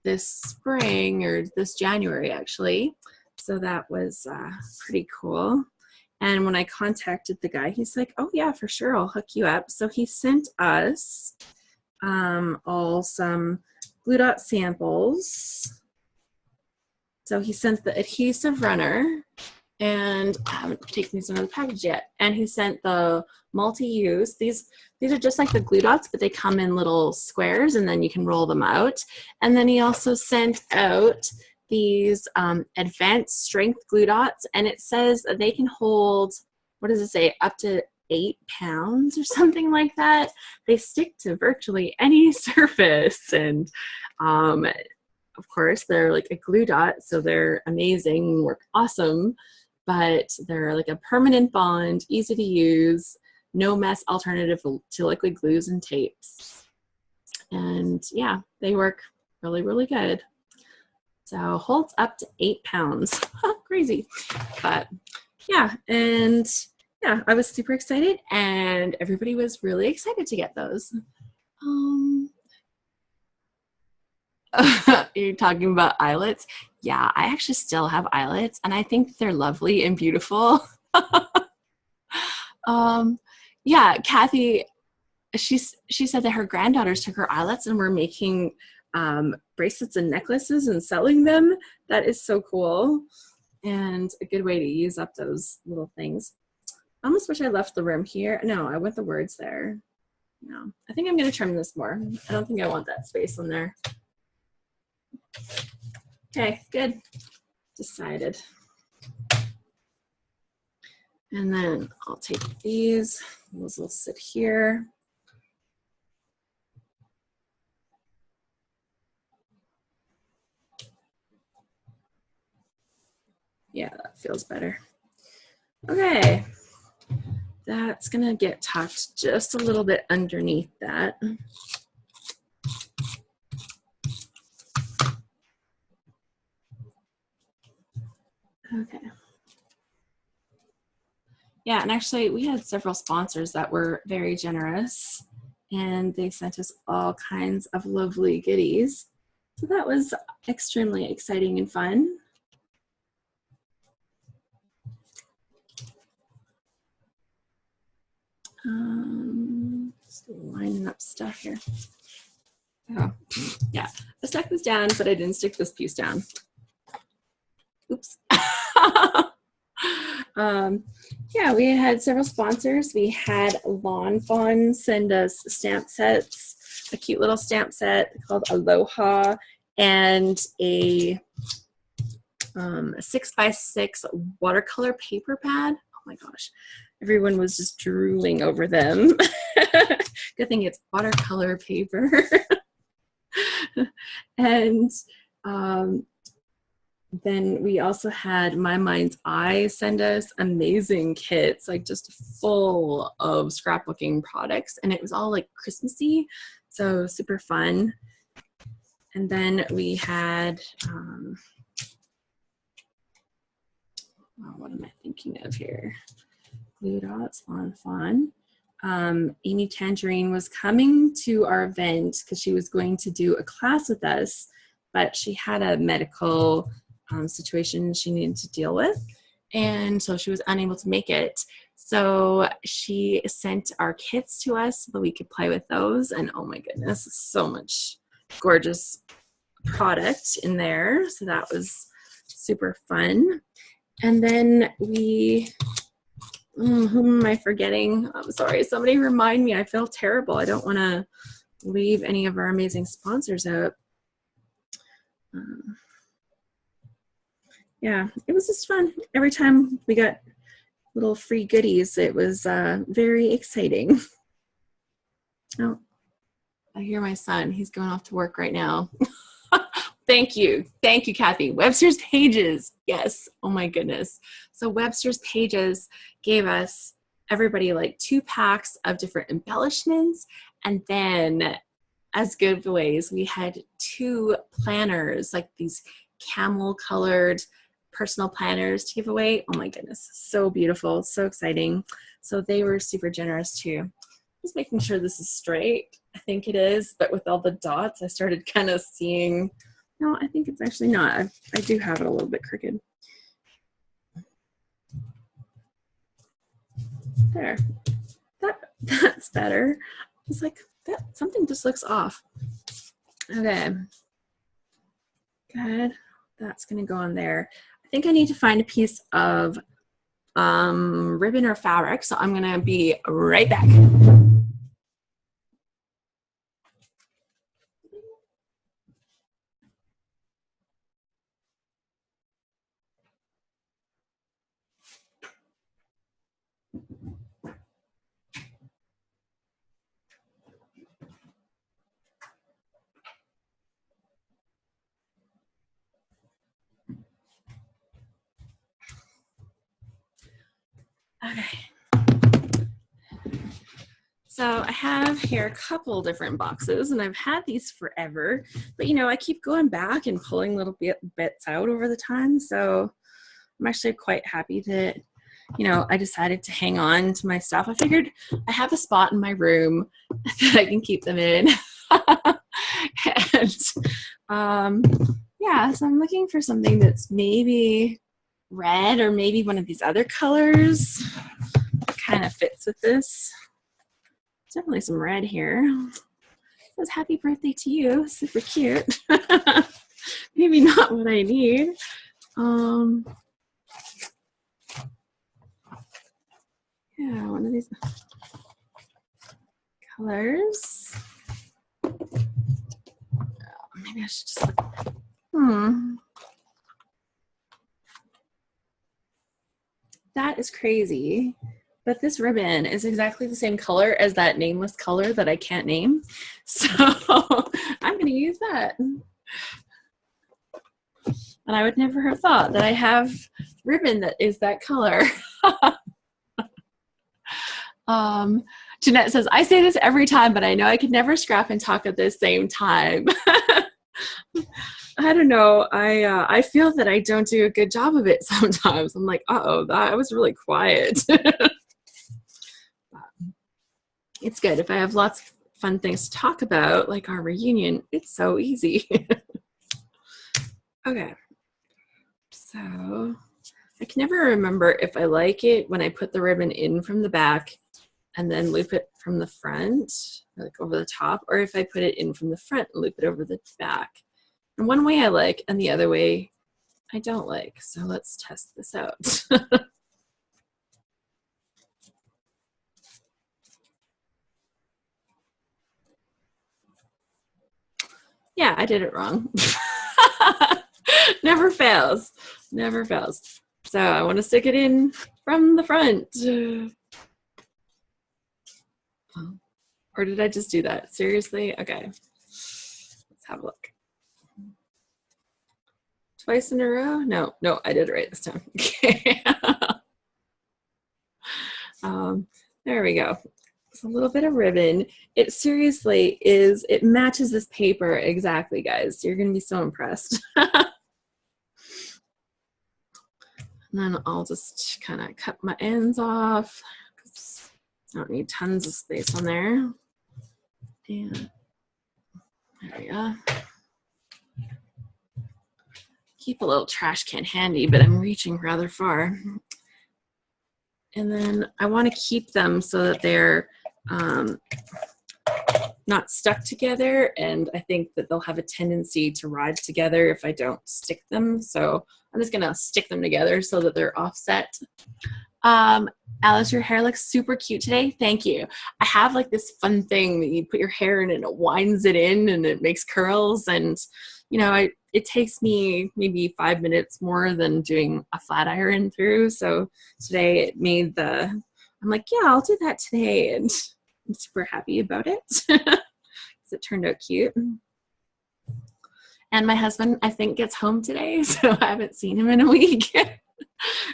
this spring, or this January actually. So that was pretty cool. And when I contacted the guy, he's like, oh yeah, for sure, I'll hook you up. So he sent us all some Glue Dot samples. So he sent the adhesive runner, and I haven't taken these into the package yet. And he sent the multi-use. These are just like the Glue Dots, but they come in little squares, and then you can roll them out. And then he also sent out these advanced strength Glue Dots, and it says they can hold, what does it say, up to 8 pounds or something like that. They stick to virtually any surface, and of course they're like a glue dot, so they're amazing, work awesome, but they're like a permanent bond, easy to use, no mess alternative to liquid glues and tapes. And yeah, they work really, really good. So holds up to 8 pounds. Crazy. But yeah, and yeah, I was super excited, and everybody was really excited to get those. You're talking about eyelets? Yeah, I actually still have eyelets, and I think they're lovely and beautiful. Yeah, Kathy, she said that her granddaughters took her eyelets and were making bracelets and necklaces and selling them. That is so cool, and a good way to use up those little things. I almost wish I left the room here. No, I want the words there. No, I think I'm going to trim this more. I don't think I want that space in there. Okay, good. Decided. And then I'll take these. Those will sit here. Yeah, that feels better. Okay. That's gonna get tucked just a little bit underneath that. Okay. Yeah, and actually we had several sponsors that were very generous, and they sent us all kinds of lovely goodies. So that was extremely exciting and fun. Just lining up stuff here. Oh, yeah, I stuck this down, but I didn't stick this piece down. Oops. Yeah, we had several sponsors. We had Lawn Fawn send us stamp sets, a cute little stamp set called Aloha, and a 6x6 watercolor paper pad. Oh my gosh, everyone was just drooling over them. Good thing it's watercolor paper. And then we also had My Mind's Eye send us amazing kits, like just full of scrapbooking products, and it was all like Christmassy, so super fun. And then we had, what am I thinking of here? Glue Dots on Fun. Amy Tangerine was coming to our event because she was going to do a class with us, but she had a medical situation she needed to deal with, and so she was unable to make it. So she sent our kits to us so that we could play with those, and oh my goodness, so much gorgeous product in there. So that was super fun. And then we, whom am I forgetting? I'm sorry, somebody remind me. I feel terrible. I don't want to leave any of our amazing sponsors out. Yeah, it was just fun. Every time we got little free goodies, it was very exciting. Oh, I hear my son. He's going off to work right now. Thank you. Thank you, Kathy. Webster's Pages. Yes. Oh my goodness. So Webster's Pages gave us everybody like 2 packs of different embellishments. And then as giveaways, we had 2 planners, like these camel colored personal planners to give away. Oh my goodness. So beautiful. So exciting. So they were super generous too. Just making sure this is straight. I think it is, but with all the dots, I started kind of seeing, no, I think it's actually not. I do have it a little bit crooked. There. That's better. It's like, that something just looks off. Okay. Good. That's going to go on there. I think I need to find a piece of ribbon or fabric, so I'm going to be right back. Okay. So I have here a couple different boxes, and I've had these forever, but you know, I keep going back and pulling little bits out over the time. So I'm actually quite happy that, you know, I decided to hang on to my stuff. I figured I have a spot in my room that I can keep them in. And yeah, so I'm looking for something that's maybe red or maybe one of these other colors that kind of fits with this. Definitely some red here. It says happy birthday to you. Super cute. Maybe not what I need. Yeah, one of these colors. Maybe I should just look. That is crazy. But this ribbon is exactly the same color as that nameless color that I can't name. So I'm going to use that. And I would never have thought that I have ribbon that is that color. Jeanette says, I say this every time, but I know I could never scrap and talk at the same time. I don't know. I feel that I don't do a good job of it sometimes. I'm like, uh-oh, that was really quiet. It's good. If I have lots of fun things to talk about, like our reunion, it's so easy. Okay. So I can never remember if I like it when I put the ribbon in from the back and then loop it from the front, like over the top, or if I put it in from the front and loop it over the back. And one way I like, and the other way I don't like. So let's test this out. Yeah, I did it wrong. Never fails. Never fails. So I want to stick it in from the front. Or did I just do that? Seriously? Okay. Let's have a look. Twice in a row? No, I did it right this time. Okay. There we go. It's a little bit of ribbon. It seriously is, it matches this paper exactly, guys. You're going to be so impressed. And then I'll just kind of cut my ends off because I don't need tons of space on there. And there we go. Keep a little trash can handy, but I'm reaching rather far. And then I want to keep them so that they're not stuck together, and I think that they'll have a tendency to ride together if I don't stick them. So I'm just gonna stick them together so that they're offset. Alice, your hair looks super cute today. Thank you. I have like this fun thing that you put your hair in and it winds it in and it makes curls, and you know, it takes me maybe 5 minutes more than doing a flat iron through. So today it made I'm like, yeah, I'll do that today, and I'm super happy about it because it turned out cute. And my husband, I think, gets home today, so I haven't seen him in a week.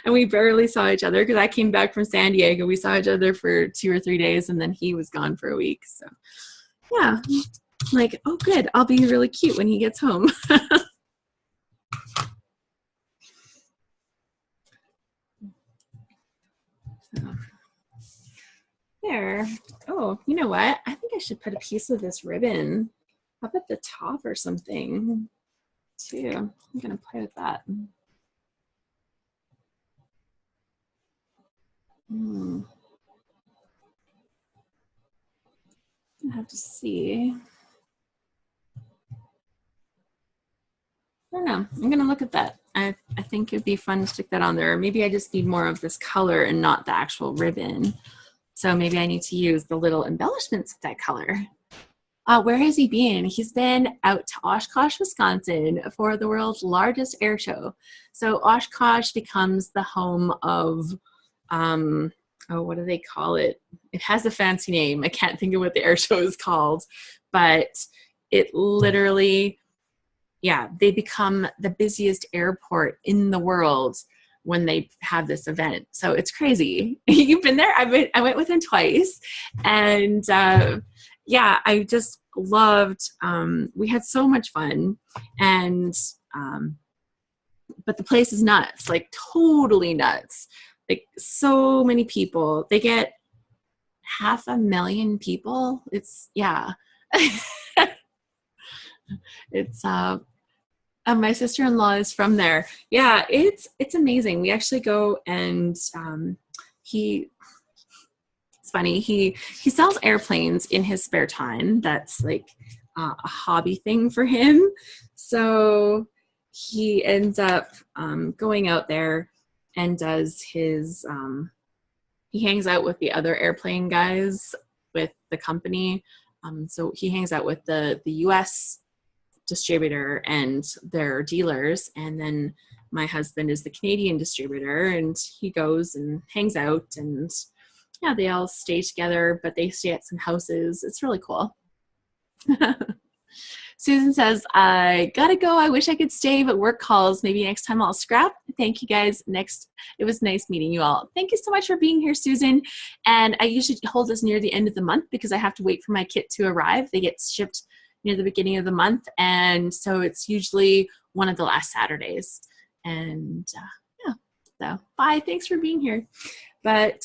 And we barely saw each other because I came back from San Diego. We saw each other for 2 or 3 days, and then he was gone for a week. So yeah, I'm like, oh good, I'll be really cute when he gets home. So, there. Oh, you know what? I think I should put a piece of this ribbon up at the top or something too. I'm gonna play with that. I have to see. I don't know. I'm gonna look at that. I think it'd be fun to stick that on there. Maybe I just need more of this color and not the actual ribbon. So maybe I need to use the little embellishments of that color. Where has he been? He's been out to Oshkosh, Wisconsin for the world's largest air show. So Oshkosh becomes the home of, oh, what do they call it? It has a fancy name. I can't think of what the air show is called, but it literally, yeah, they become the busiest airport in the world when they have this event. So it's crazy. You've been there? I went with him twice. And yeah, I just loved, we had so much fun. And, but the place is nuts, like totally nuts. Like so many people. They get 500,000 people. It's, yeah. It's, my sister-in-law is from there. Yeah, it's amazing. We actually go and it's funny. He sells airplanes in his spare time. That's like a hobby thing for him. So he ends up going out there and does his. He hangs out with the other airplane guys with the company. So he hangs out with the U.S. distributor and their dealers, and then my husband is the Canadian distributor, and he goes and hangs out, and yeah, they all stay together, but they stay at some houses. It's really cool. Susan says, I gotta go. I wish I could stay, but work calls. Maybe next time I'll scrap. Thank you guys. It was nice meeting you all. Thank you so much for being here, Susan. And I usually hold this near the end of the month because I have to wait for my kit to arrive. They get shipped near the beginning of the month, and so it's usually one of the last Saturdays. And yeah, so bye. Thanks for being here. But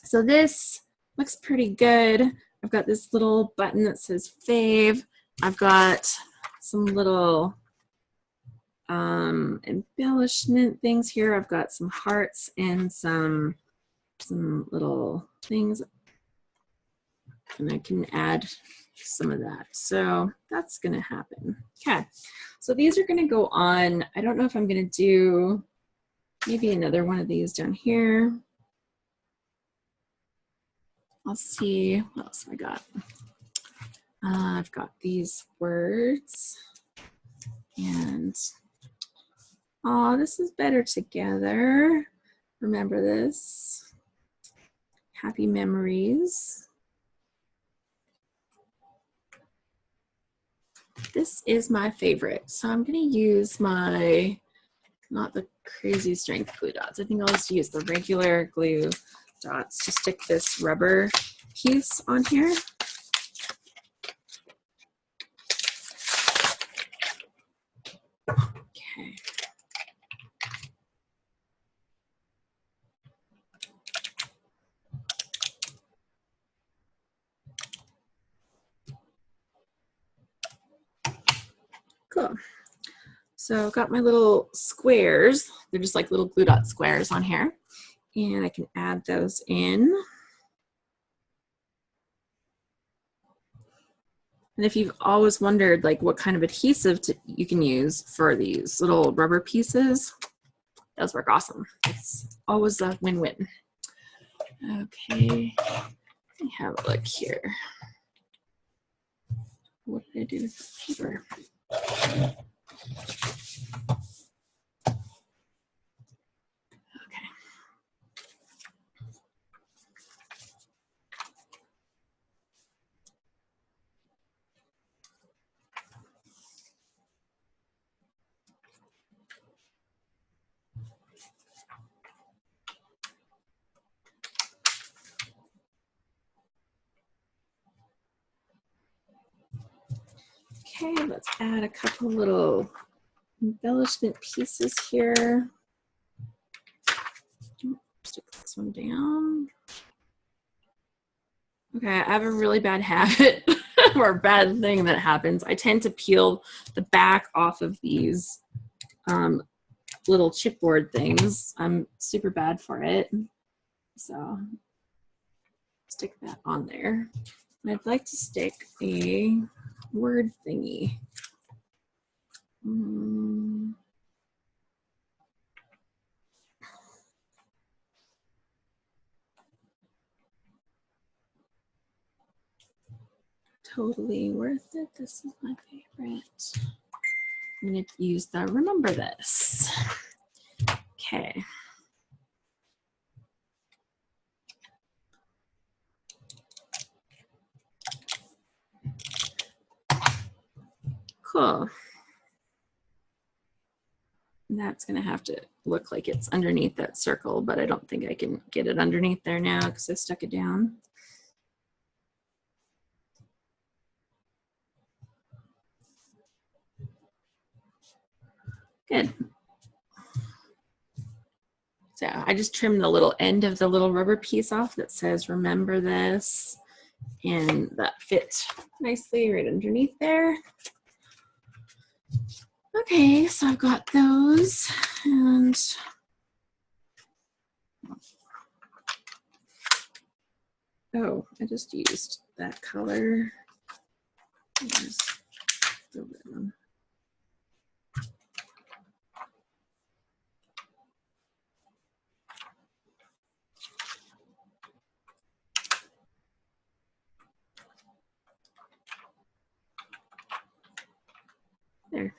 so this looks pretty good. I've got this little button that says fave. I've got some little embellishment things here. I've got some hearts and some little things, and I can add some of that. So that's gonna happen. Okay, so these are gonna go on. I don't know if I'm gonna do maybe another one of these down here. I'll see what else I got. I've got these words, and oh, this is better together. Remember this. Happy memories. This is my favorite. So I'm gonna use my, not the crazy strength glue dots. I think I'll just use the regular glue dots to stick this rubber piece on here. Okay. Cool. So I've got my little squares. They're just like little glue dot squares on here. And I can add those in. And if you've always wondered like what kind of adhesive you can use for these little rubber pieces, those work awesome. It's always a win-win. Okay, let me have a look here. What did I do with the paper? Okay. Okay, let's add a couple little embellishment pieces here. Stick this one down. Okay, I have a really bad habit or a bad thing that happens. I tend to peel the back off of these little chipboard things. I'm super bad for it. So stick that on there. I'd like to stick a word thingy. Totally worth it. This is my favorite. I'm going to use the remember this. Okay. Cool. That's going to have to look like it's underneath that circle, but I don't think I can get it underneath there now because I stuck it down. Good. So I just trimmed the little end of the little rubber piece off that says remember this, and that fit nicely right underneath there. Okay, so I've got those, and oh, I just used that color. There.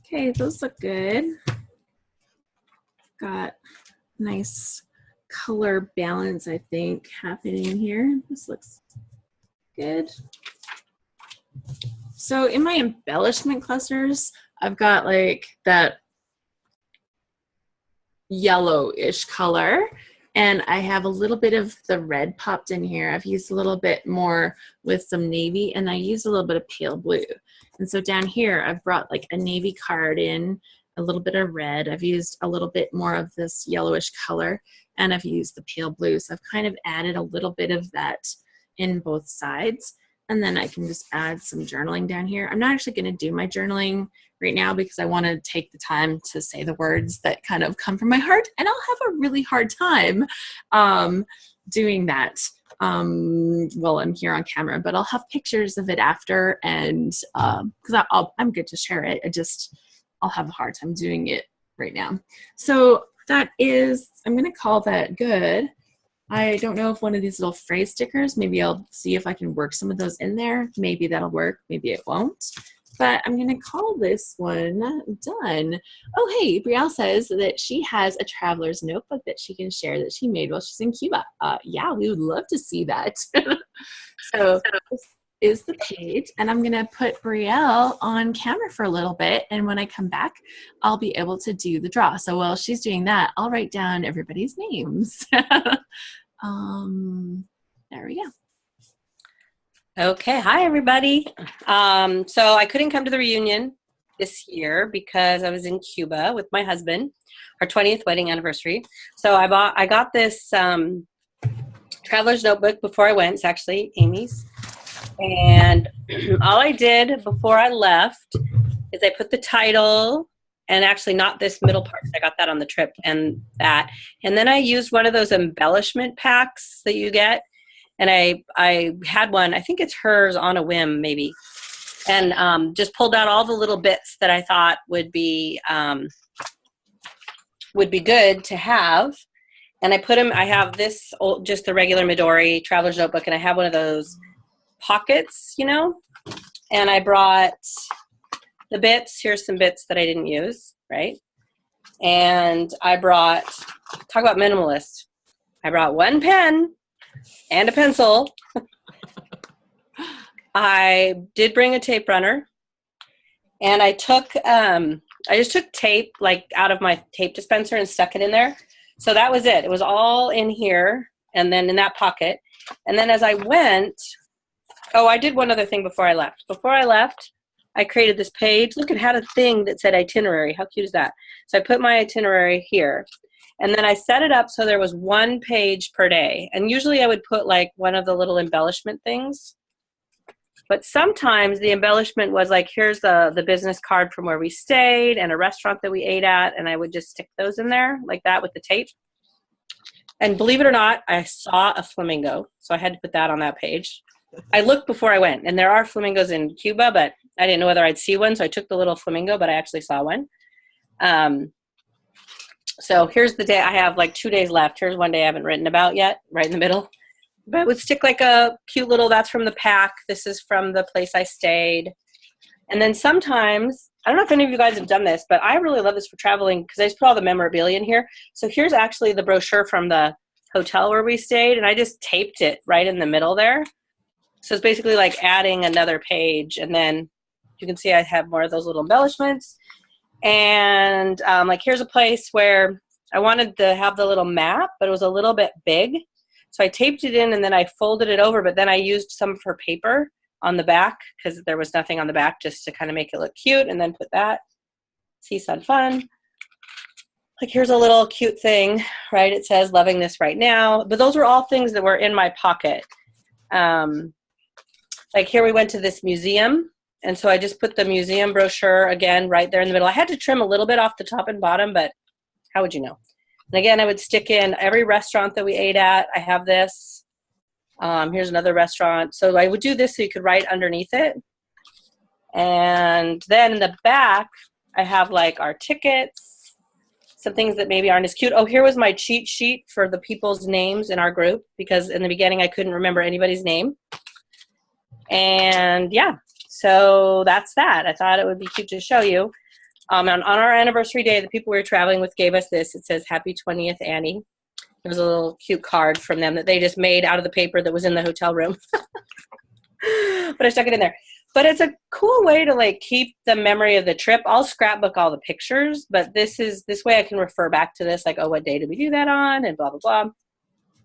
Okay, those look good. Got nice color balance, I think, happening here. This looks good. So in my embellishment clusters, I've got like that yellowish color, and I have a little bit of the red popped in here. I've used a little bit more with some navy, and I used a little bit of pale blue. And so down here, I've brought like a navy card in, a little bit of red. I've used a little bit more of this yellowish color, and I've used the pale blue. So I've kind of added a little bit of that in both sides. And then I can just add some journaling down here. I'm not actually going to do my journaling right now because I want to take the time to say the words that kind of come from my heart, and I'll have a really hard time doing that while I'm here on camera, but I'll have pictures of it after, and because I'm good to share it. I'll have a hard time doing it right now. So that is, I'm going to call that good. I don't know if one of these little phrase stickers, maybe I'll see if I can work some of those in there. Maybe that'll work, maybe it won't. But I'm going to call this one done. Oh, hey, Brielle says that she has a traveler's notebook that she can share that she made while she's in Cuba. Yeah, we would love to see that. So this is the page, and I'm going to put Brielle on camera for a little bit, and when I come back, I'll be able to do the draw. So while she's doing that, I'll write down everybody's names. There we go. Okay, hi everybody. So I couldn't come to the reunion this year because I was in Cuba with my husband, our 20th wedding anniversary. So I got this traveler's notebook before I went. It's actually Amy's. And all I did before I left is I put the title, and actually not this middle part, I got that on the trip, and that. And then I used one of those embellishment packs that you get. And I had one, I think it's hers on a whim maybe, and just pulled out all the little bits that I thought would be good to have. And I put them, I have this old, just the regular Midori traveler's notebook, and I have one of those pockets, you know, and I brought the bits. Here's some bits that I didn't use, right? And I brought, talk about minimalist, I brought one pen and a pencil. I did bring a tape runner, and I just took tape like out of my tape dispenser and stuck it in there. So that was it. It was all in here, and then in that pocket. And then as I went, oh, I did one other thing before I left. Before I left, I created this page. Look, it had a thing that said itinerary. How cute is that? So I put my itinerary here. And then I set it up so there was 1 page per day. And usually I would put like one of the little embellishment things. But sometimes the embellishment was like, here's the business card from where we stayed and a restaurant that we ate at. And I would just stick those in there like that with the tape. And believe it or not, I saw a flamingo. So I had to put that on that page. I looked before I went. And there are flamingos in Cuba, but I didn't know whether I'd see one. So I took the little flamingo, but I actually saw one. So here's the day. I have like 2 days left. Here's one day I haven't written about yet, right in the middle. But I would stick like a cute little, that's from the pack. This is from the place I stayed. And then sometimes, I don't know if any of you guys have done this, but I really love this for traveling because I just put all the memorabilia in here. So here's actually the brochure from the hotel where we stayed. And I just taped it right in the middle there. So it's basically like adding another page. And then you can see I have more of those little embellishments. And like here's a place where I wanted to have the little map, but it was a little bit big. So I taped it in and then I folded it over, but then I used some of her paper on the back because there was nothing on the back just to kind of make it look cute, and then put that. Seaside Fun. Like here's a little cute thing, right? It says loving this right now. But those were all things that were in my pocket. Like here we went to this museum. And so I just put the museum brochure again right there in the middle. I had to trim a little bit off the top and bottom, but how would you know? And again, I would stick in every restaurant that we ate at. I have this. Here's another restaurant. So I would do this so you could write underneath it. And then in the back, I have like our tickets, some things that maybe aren't as cute. Oh, here was my cheat sheet for the people's names in our group, because in the beginning I couldn't remember anybody's name. And yeah, so that's that. I thought it would be cute to show you. On our anniversary day, the people we were traveling with gave us this. It says, Happy 20th, Annie. It was a little cute card from them that they just made out of the paper that was in the hotel room. But I stuck it in there. But it's a cool way to like keep the memory of the trip. I'll scrapbook all the pictures, but this way I can refer back to this, like, oh, what day did we do that on, and blah, blah, blah.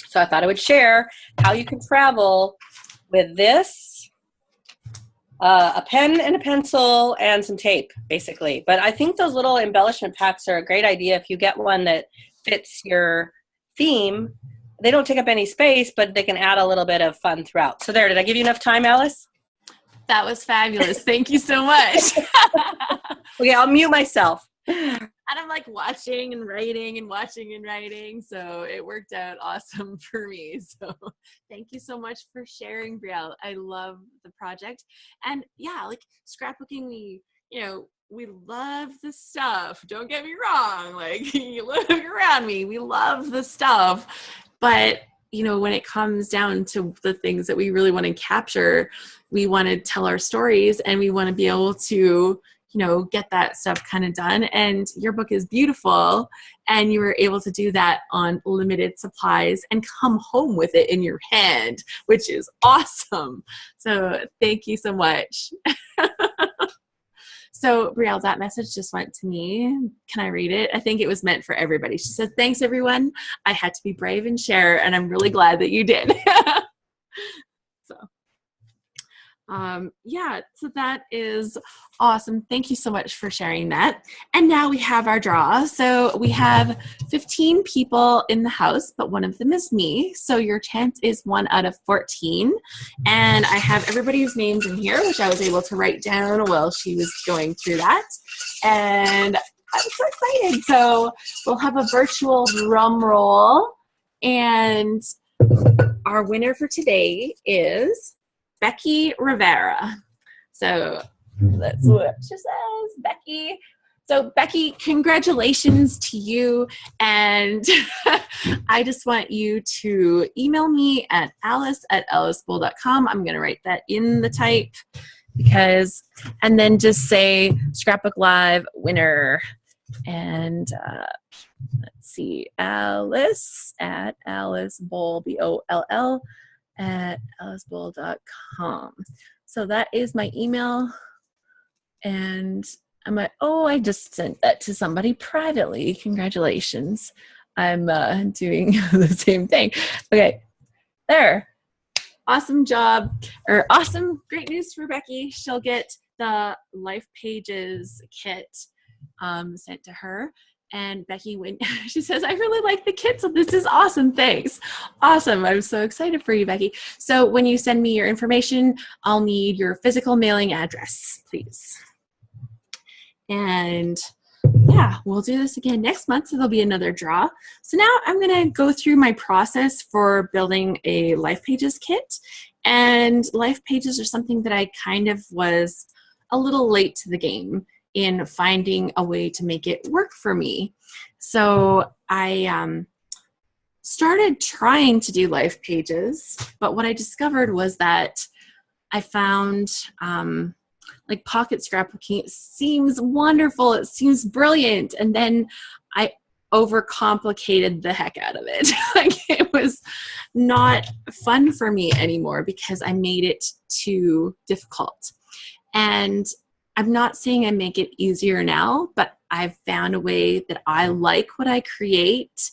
So I thought I would share how you can travel with this. A pen and a pencil and some tape, basically. But I think those little embellishment packs are a great idea if you get one that fits your theme. They don't take up any space, but they can add a little bit of fun throughout. So there, did I give you enough time, Alice? That was fabulous. Thank you so much. Okay, I'll mute myself. And I'm like watching and writing and watching and writing. So it worked out awesome for me. So thank you so much for sharing, Brielle. I love the project. And yeah, like scrapbooking, we love the stuff. Don't get me wrong. Like, you look around me, we love the stuff. But when it comes down to the things that we really want to capture, we want to tell our stories, and we want to be able to get that stuff kind of done. And your book is beautiful, and you were able to do that on limited supplies and come home with it in your hand, which is awesome. So thank you so much. So Brielle, that message just went to me. Can I read it? I think it was meant for everybody. She said, thanks everyone. I had to be brave and share, and I'm really glad that you did. So that is awesome. Thank you so much for sharing that. And now we have our draw. So we have 15 people in the house, but one of them is me. So your chance is 1 out of 14. And I have everybody's names in here, which I was able to write down while she was going through that. And I'm so excited. So we'll have a virtual drum roll. And our winner for today is Becky Rivera. So that's what she says, Becky. So Becky, congratulations to you. And I just want you to email me at alice@alicebowl.com. I'm going to write that in the type and then just say Scrapbook Live winner. And let's see, Alice at alicebowl, BOLL, at alicebowl.com. So that is my email. And I'm like, oh, I just sent that to somebody privately. Congratulations. I'm doing the same thing. Okay, there. Awesome job, or awesome, great news for Becky. She'll get the Life Pages kit sent to her. And Becky, when she says, I really like the kit, so this is awesome. Thanks. Awesome. I'm so excited for you, Becky. So when you send me your information, I'll need your physical mailing address, please. And yeah, we'll do this again next month, so there'll be another draw. So now I'm going to go through my process for building a Life Pages kit. And Life Pages are something that I kind of was a little late to the game in finding a way to make it work for me. So I started trying to do Life Pages, but what I discovered was that I found like pocket scrapbooking, it seems wonderful, it seems brilliant, and then I overcomplicated the heck out of it. Like, it was not fun for me anymore because I made it too difficult. And I'm not saying I make it easier now, but I've found a way that I like what I create,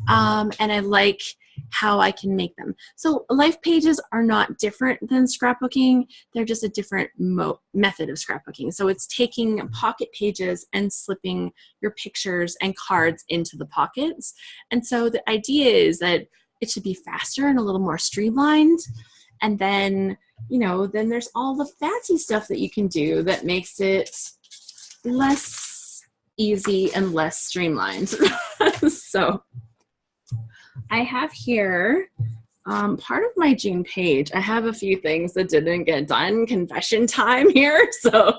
and I like how I can make them. So Life Pages are not different than scrapbooking. They're just a different method of scrapbooking. So it's taking pocket pages and slipping your pictures and cards into the pockets. And so the idea is that it should be faster and a little more streamlined. And then, you know, then there's all the fancy stuff that you can do that makes it less easy and less streamlined. So I have here part of my June page. I have a few things that didn't get done. Confession time here. So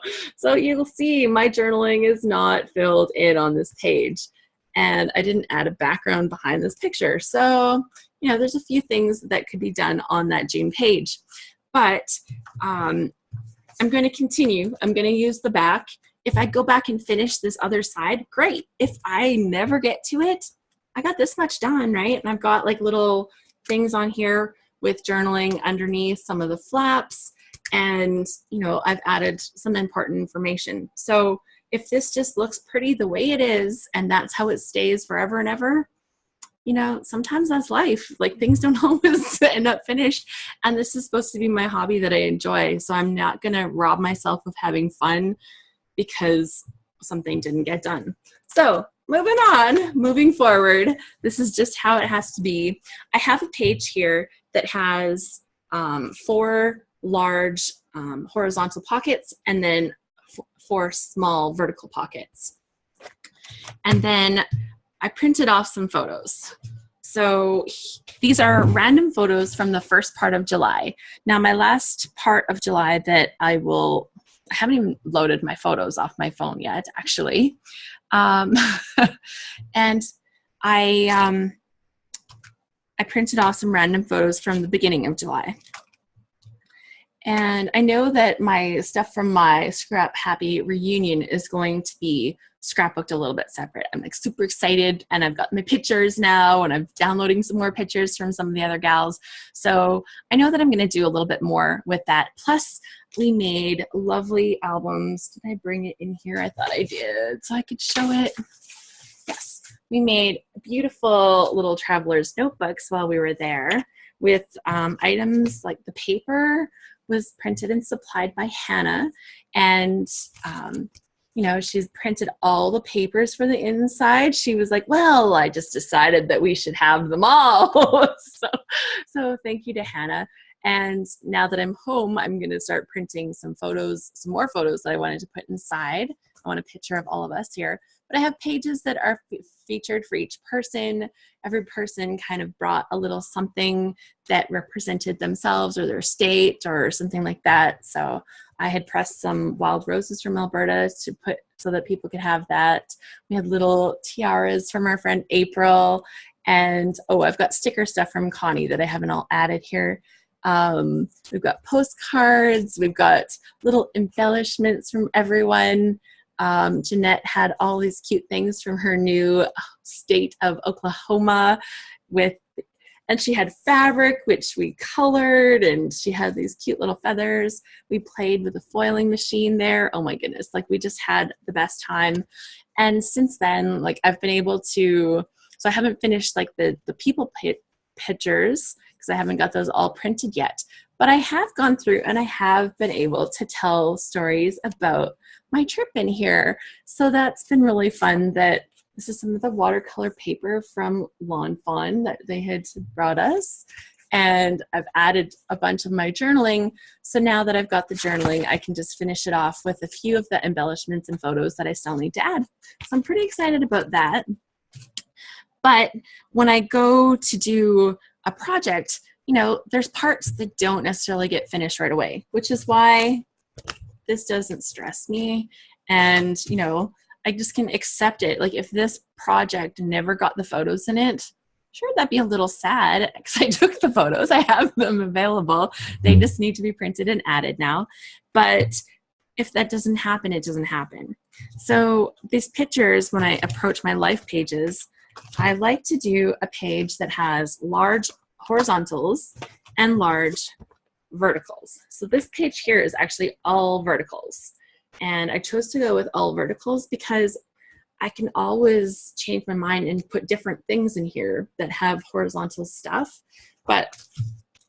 you'll see my journaling is not filled in on this page. And I didn't add a background behind this picture. So, you know, there's a few things that could be done on that June page. But I'm going to continue. I'm going to use the back. If I go back and finish this other side, great. If I never get to it, I got this much done, right? And I've got like little things on here with journaling underneath some of the flaps. And, you know, I've added some important information. So if this just looks pretty the way it is, and that's how it stays forever and ever, you know, sometimes that's life. Like, things don't always end up finished. And this is supposed to be my hobby that I enjoy. So I'm not going to rob myself of having fun because something didn't get done. So moving forward, this is just how it has to be. I have a page here that has 4 large horizontal pockets and then 4 small vertical pockets. And then I printed off some photos. So these are random photos from the first part of July. Now, my last part of July that I haven't even loaded my photos off my phone yet, actually. And I printed off some random photos from the beginning of July. And I know that my stuff from my Scrap Happy reunion is going to be scrapbooked a little bit separate. I'm like super excited, and I've got my pictures now, and I'm downloading some more pictures from some of the other gals. So I know that I'm going to do a little bit more with that. Plus, we made lovely albums. Did I bring it in here? I thought I did, so I could show it. Yes, we made beautiful little traveler's notebooks while we were there with items like the paper was printed and supplied by Hannah, and you know, she's printed all the papers for the inside. She was like, well, I just decided that we should have them all. So thank you to Hannah. And now that I'm home, I'm going to start printing some photos, some more photos that I wanted to put inside. I want a picture of all of us here. But I have pages that are featured for each person. Every person kind of brought a little something that represented themselves or their state or something like that. So I had pressed some wild roses from Alberta to put so that people could have that. We had little tiaras from our friend April. And, I've got sticker stuff from Connie that I haven't all added here. We've got postcards. We've got little embellishments from everyone. Jeanette had all these cute things from her new state of Oklahoma and she had fabric, which we colored, and she had these cute little feathers. We played with the foiling machine there. Oh my goodness. Like, we just had the best time. And since then, like, I've been able to, so I haven't finished like the people pictures because I haven't got those all printed yet, But I have gone through and I have been able to tell stories about my trip in here. So that's been really fun. That this is some of the watercolor paper from Lawn Fawn that they had brought us. And I've added a bunch of my journaling. So now that I've got the journaling, I can just finish it off with a few of the embellishments and photos that I still need to add. So I'm pretty excited about that. But when I go to do a project, you know, there's parts that don't necessarily get finished right away, which is why this doesn't stress me. And, you know, I just can accept it. Like if this project never got the photos in it, sure, that'd be a little sad because I took the photos. I have them available. They just need to be printed and added now. But if that doesn't happen, it doesn't happen. So these pictures, when I approach my life pages, I like to do a page that has large horizontals and large verticals. So this page here is actually all verticals. And I chose to go with all verticals because I can always change my mind and put different things in here that have horizontal stuff. But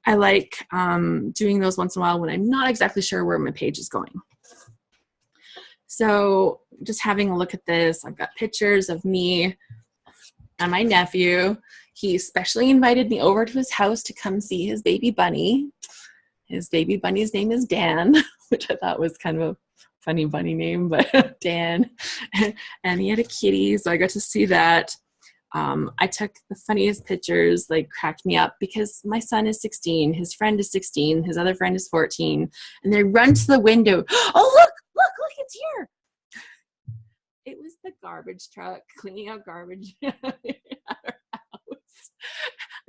I like doing those once in a while when I'm not exactly sure where my page is going. So just having a look at this, I've got pictures of me and my nephew. He specially invited me over to his house to come see his baby bunny. His baby bunny's name is Dan, which I thought was kind of a funny bunny name, but Dan. And he had a kitty, so I got to see that. I took the funniest pictures, like cracked me up because my son is 16, his friend is 16, his other friend is 14, and they run to the window. Oh, look, it's here. It was the garbage truck cleaning out garbage at our house.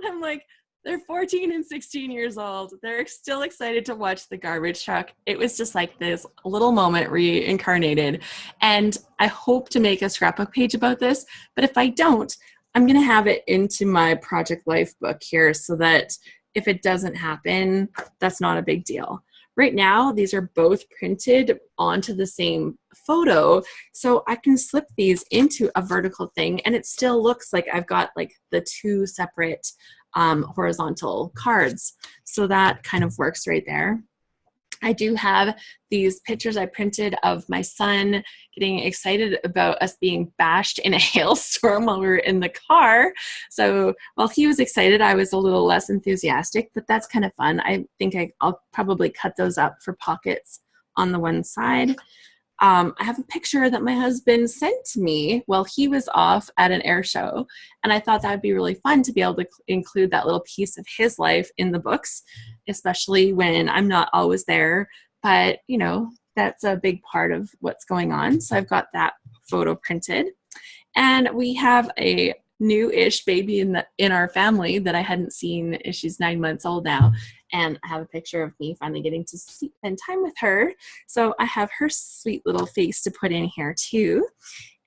I'm like, they're 14 and 16 years old. They're still excited to watch the garbage truck. It was just like this little moment reincarnated. And I hope to make a scrapbook page about this, but if I don't, I'm going to have it into my project life book here so that if it doesn't happen, that's not a big deal. Right now, these are both printed onto the same photo, so I can slip these into a vertical thing and it still looks like I've got like the two separate horizontal cards. So that kind of works right there. I do have these pictures I printed of my son getting excited about us being bashed in a hailstorm while we were in the car. So while he was excited, I was a little less enthusiastic, but that's kind of fun. I think I'll probably cut those up for pockets on the one side. I have a picture that my husband sent to me while he was off at an air show, and I thought that would be really fun to be able to include that little piece of his life in the books, especially when I'm not always there, but you know, that's a big part of what's going on. So I've got that photo printed, and we have a new-ish baby in our family that I hadn't seen. She's 9 months old now, and I have a picture of me finally getting to spend time with her. So I have her sweet little face to put in here too.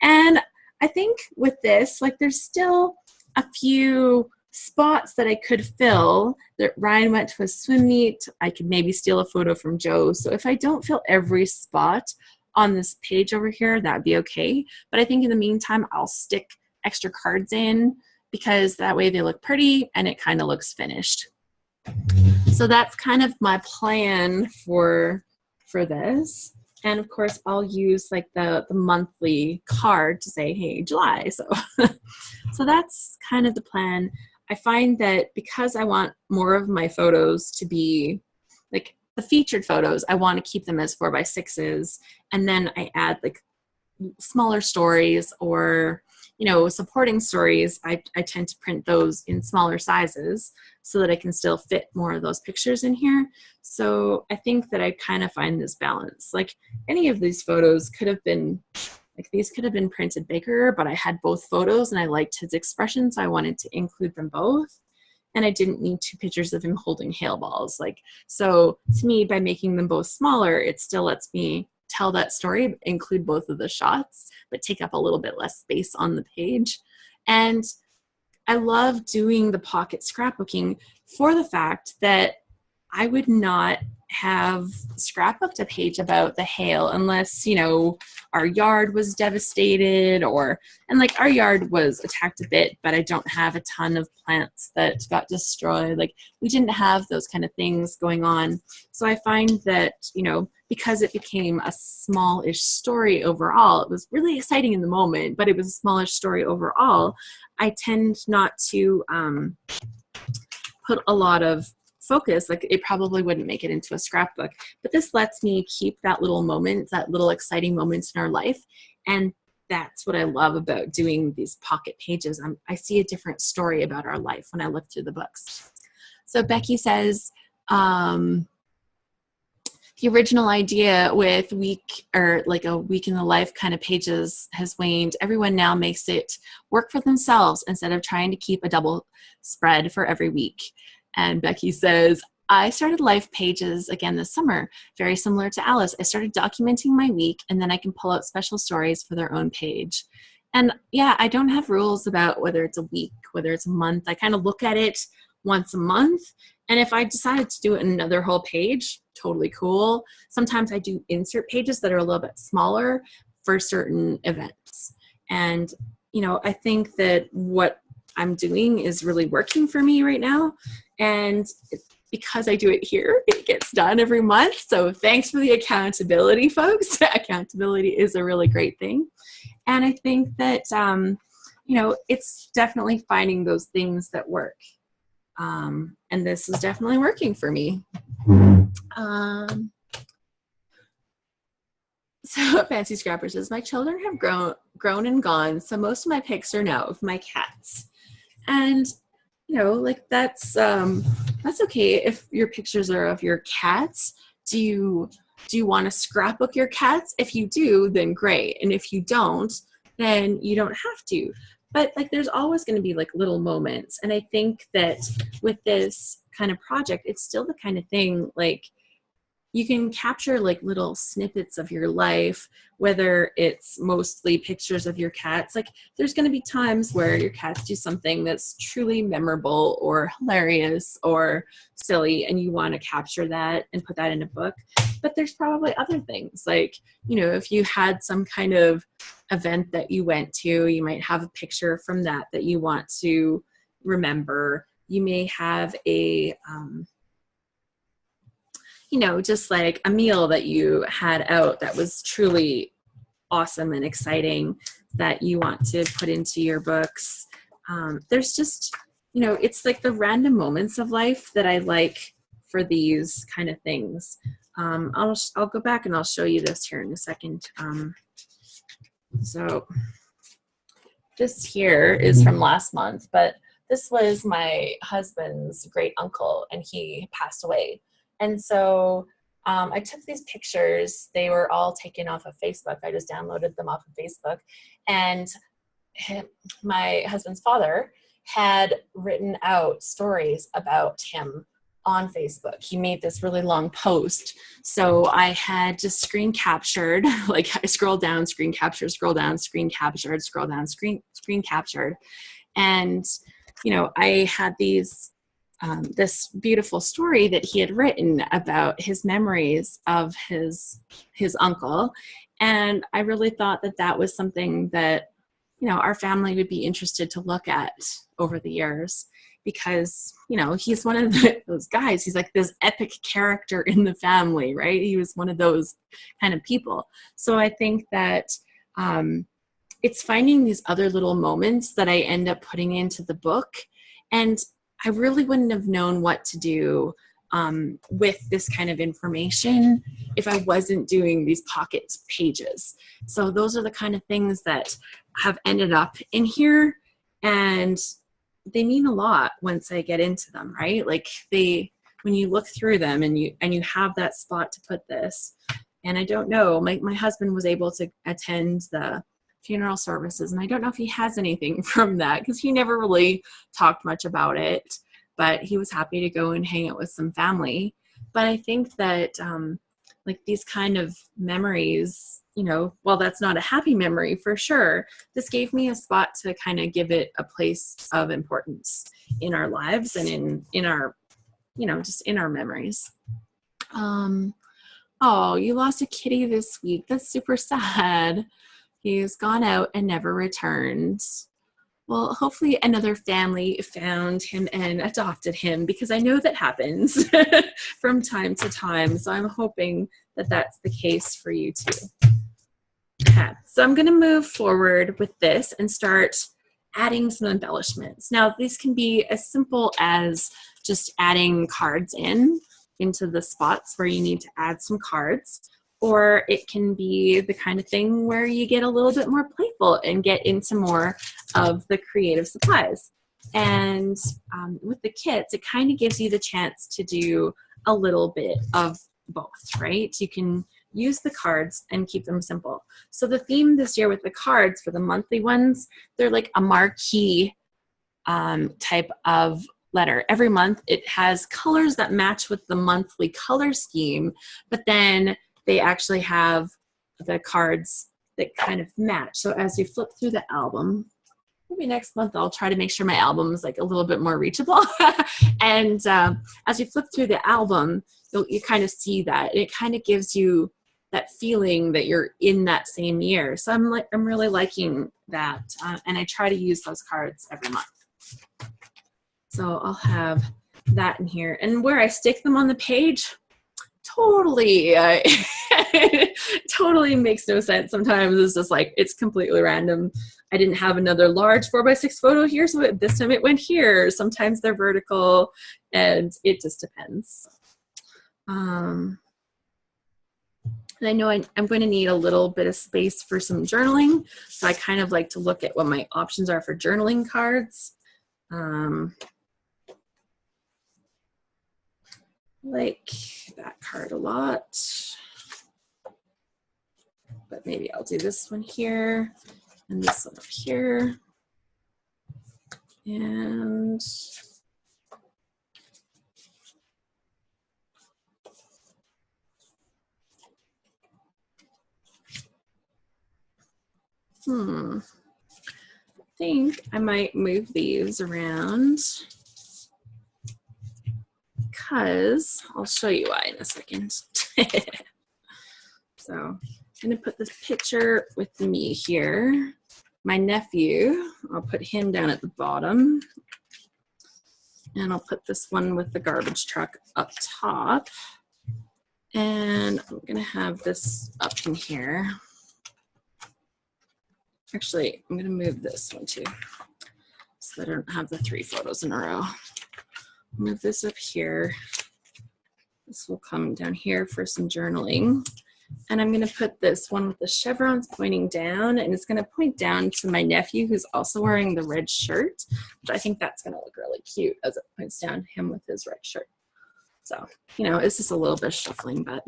And I think with this, like there's still a few spots that I could fill. That Ryan went to a swim meet. I could maybe steal a photo from Joe. So if I don't fill every spot on this page over here, that'd be okay. But I think in the meantime, I'll stick extra cards in because that way they look pretty and it kind of looks finished. So that's kind of my plan for this. And of course, I'll use like the monthly card to say, hey, July. So, so that's kind of the plan. I find that because I want more of my photos to be like the featured photos, I want to keep them as 4x6s. And then I add like smaller stories or, you know, supporting stories. I tend to print those in smaller sizes so that I can still fit more of those pictures in here. So I think that I kind of find this balance. Like any of these photos could have been, like these could have been printed bigger, but I had both photos and I liked his expression, so I wanted to include them both. And I didn't need 2 pictures of him holding hail balls. Like, so to me, by making them both smaller, it still lets me tell that story, include both of the shots, but take up a little bit less space on the page. And I love doing the pocket scrapbooking for the fact that I would not have scrapbooked a page about the hail unless, you know, our yard was devastated and like our yard was attacked a bit, but I don't have a ton of plants that got destroyed. Like we didn't have those kind of things going on. So I find that, you know, because it became a smallish story overall, it was really exciting in the moment, but it was a smallish story overall. I tend not to put a lot of focus, like it probably wouldn't make it into a scrapbook, but this lets me keep that little moment, that little exciting moments in our life. And that's what I love about doing these pocket pages. I see a different story about our life when I look through the books. So Becky says, the original idea with week or like a week in the life kind of pages has waned. Everyone now makes it work for themselves instead of trying to keep a double spread for every week. And Becky says, I started life pages again this summer, very similar to Alice. I started documenting my week and then I can pull out special stories for their own page. And yeah, I don't have rules about whether it's a week, whether it's a month. I kind of look at it once a month. And if I decided to do it in another whole page, totally cool. Sometimes I do insert pages that are a little bit smaller for certain events. And, you know, I think that what I'm doing is really working for me right now. And because I do it here, it gets done every month. So thanks for the accountability, folks. Accountability is a really great thing. And I think that, you know, it's definitely finding those things that work. And this is definitely working for me. So Fancy Scrapper says, my children have grown and gone, so most of my pics are now of my cats. And, you know, like that's okay if your pictures are of your cats. Do you want to scrapbook your cats? If you do, then great. And if you don't, then you don't have to. But like there's always going to be like little moments. And I think that with this kind of project, it's still the kind of thing like you can capture like little snippets of your life, whether it's mostly pictures of your cats. Like there's going to be times where your cats do something that's truly memorable or hilarious or silly, and you want to capture that and put that in a book. But there's probably other things like, you know, if you had some kind of event that you went to, you might have a picture from that you want to remember. You may have a, you know, just like a meal that you had out that was truly awesome and exciting that you want to put into your books. There's just, you know, it's like the random moments of life that I like for these kind of things. I'll go back and I'll show you this here in a second. So this here is from last month, but this was my husband's great uncle and he passed away. And so I took these pictures. They were all taken off of Facebook. I just downloaded them off of Facebook. And my husband's father had written out stories about him on Facebook. He made this really long post. So I had just screen captured, like I scroll down, screen captured, scroll down, screen captured, scroll down, screen captured. And, you know, I had these this beautiful story that he had written about his memories of his uncle. And I really thought that that was something that, you know, our family would be interested to look at over the years because, you know, he's one of those guys. He's like this epic character in the family, right? He was one of those kind of people. So I think that it's finding these other little moments that I end up putting into the book. And I really wouldn't have known what to do with this kind of information if I wasn't doing these pocket pages. So those are the kind of things that have ended up in here, and they mean a lot once I get into them, right? Like when you look through them and you have that spot to put this, and I don't know, my husband was able to attend the funeral services, and I don't know if he has anything from that because he never really talked much about it, but he was happy to go and hang out with some family. But I think that like these kind of memories, you know, while that's not a happy memory for sure, this gave me a spot to kind of give it a place of importance in our lives and in our, you know, just in our memories. Oh, you lost a kitty this week. That's super sad. He's gone out and never returned. Well, hopefully another family found him and adopted him, because I know that happens from time to time. So I'm hoping that that's the case for you too. Okay, so I'm going to move forward with this and start adding some embellishments. Now, these can be as simple as just adding cards into the spots where you need to add some cards, or it can be the kind of thing where you get a little bit more playful and get into more of the creative supplies. And with the kits, it kind of gives you the chance to do a little bit of both, right? You can use the cards and keep them simple. So the theme this year with the cards for the monthly ones, they're like a marquee type of letter. Every month it has colors that match with the monthly color scheme, but then they actually have the cards that kind of match. So as you flip through the album, maybe next month I'll try to make sure my album is like a little bit more reachable. And as you flip through the album, you kind of see that. It kind of gives you that feeling that you're in that same year. So I'm really liking that. And I try to use those cards every month. So I'll have that in here. And where I stick them on the page, totally totally makes no sense. Sometimes it's just like, it's completely random. I didn't have another large 4x6 photo here, so this time it went here. Sometimes they're vertical, and it just depends. And I know I'm going to need a little bit of space for some journaling, so I kind of like to look at what my options are for journaling cards. Like that card a lot, but maybe I'll do this one here and this one up here. And I think I might move these around, because I'll show you why in a second. So I'm going to put this picture with me here. My nephew, I'll put him down at the bottom. And I'll put this one with the garbage truck up top. And I'm going to have this up in here. Actually, I'm going to move this one too, so that I don't have the 3 photos in a row. Move this up here. This will come down here for some journaling. And I'm going to put this one with the chevrons pointing down, and it's going to point down to my nephew, who's also wearing the red shirt, which I think that's going to look really cute as it points down to him with his red shirt. So, you know, it's just a little bit of shuffling, but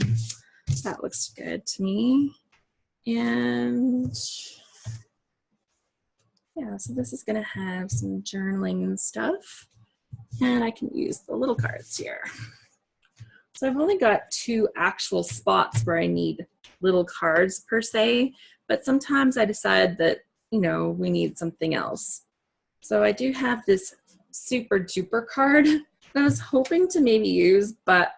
that looks good to me. And yeah, so this is going to have some journaling and stuff, and I can use the little cards here. So I've only got 2 actual spots where I need little cards per se, but sometimes I decide that, you know, we need something else. So I do have this super duper card that I was hoping to maybe use, but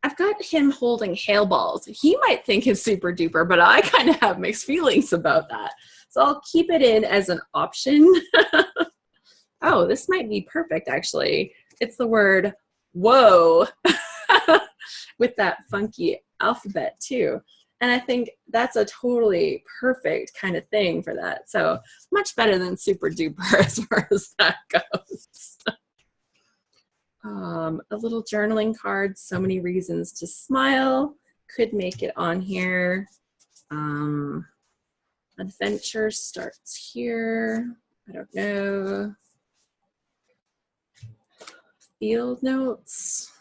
I've got him holding hail balls. He might think it's super duper, but I kind of have mixed feelings about that. So I'll keep it in as an option. Oh, this might be perfect, actually. It's the word whoa with that funky alphabet too. And I think that's a totally perfect kind of thing for that. So much better than super duper as far as that goes. A little journaling card, so many reasons to smile. Could make it on here. Adventure starts here. I don't know. Field notes.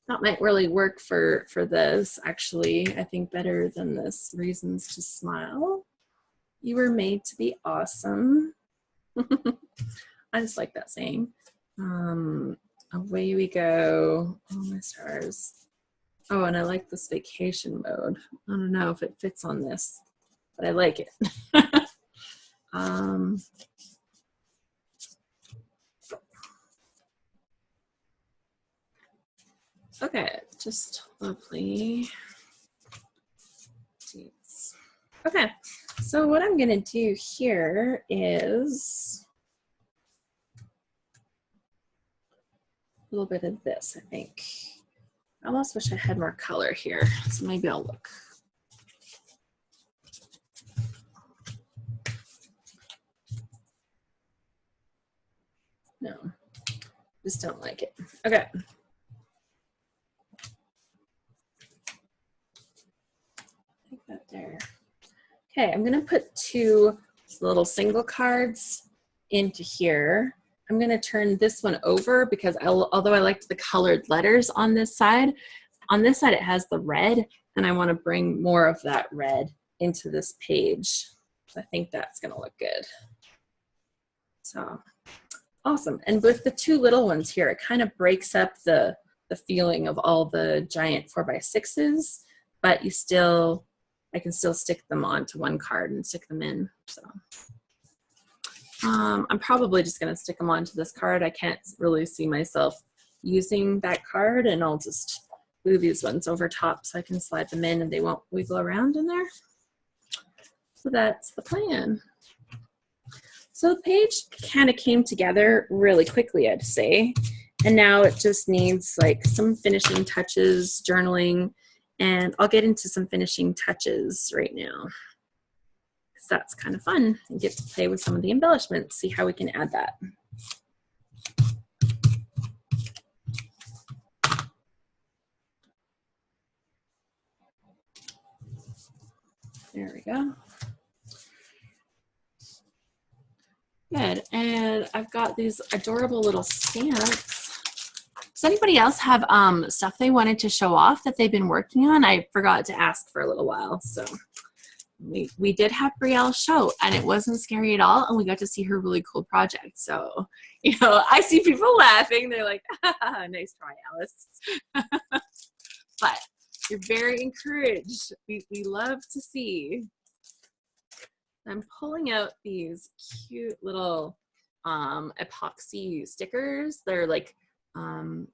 That might really work for this, actually. I think better than this. Reasons to smile. You were made to be awesome. I just like that saying. Away we go. Oh, my stars. Oh, and I like this vacation mode. I don't know if it fits on this, but I like it. Okay, just lovely. Okay, so what I'm gonna do here is a little bit of this, I think. I almost wish I had more color here, so maybe I'll look. No, just don't like it. Okay. Take that there. Okay, I'm gonna put two little single cards into here. I'm gonna turn this one over because although I liked the colored letters on this side it has the red, and I wanna bring more of that red into this page. So I think that's gonna look good. So, awesome. And with the two little ones here, it kind of breaks up the feeling of all the giant 4x6s, but I can still stick them onto one card and stick them in. So I'm probably just gonna stick them onto this card. I can't really see myself using that card, and I'll just glue these ones over top so I can slide them in and they won't wiggle around in there. So that's the plan. So the page kind of came together really quickly, I'd say. And now it just needs like some finishing touches, journaling, and I'll get into some finishing touches right now. Because that's kind of fun and get to play with some of the embellishments, see how we can add that. There we go. Good, and I've got these adorable little stamps. Does anybody else have stuff they wanted to show off that they've been working on? I forgot to ask for a little while, so we did have Brielle show, and it wasn't scary at all, and we got to see her really cool project. So, you know, I see people laughing. They're like, nice try, Alice. But you're very encouraged. We love to see. I'm pulling out these cute little epoxy stickers. They're like,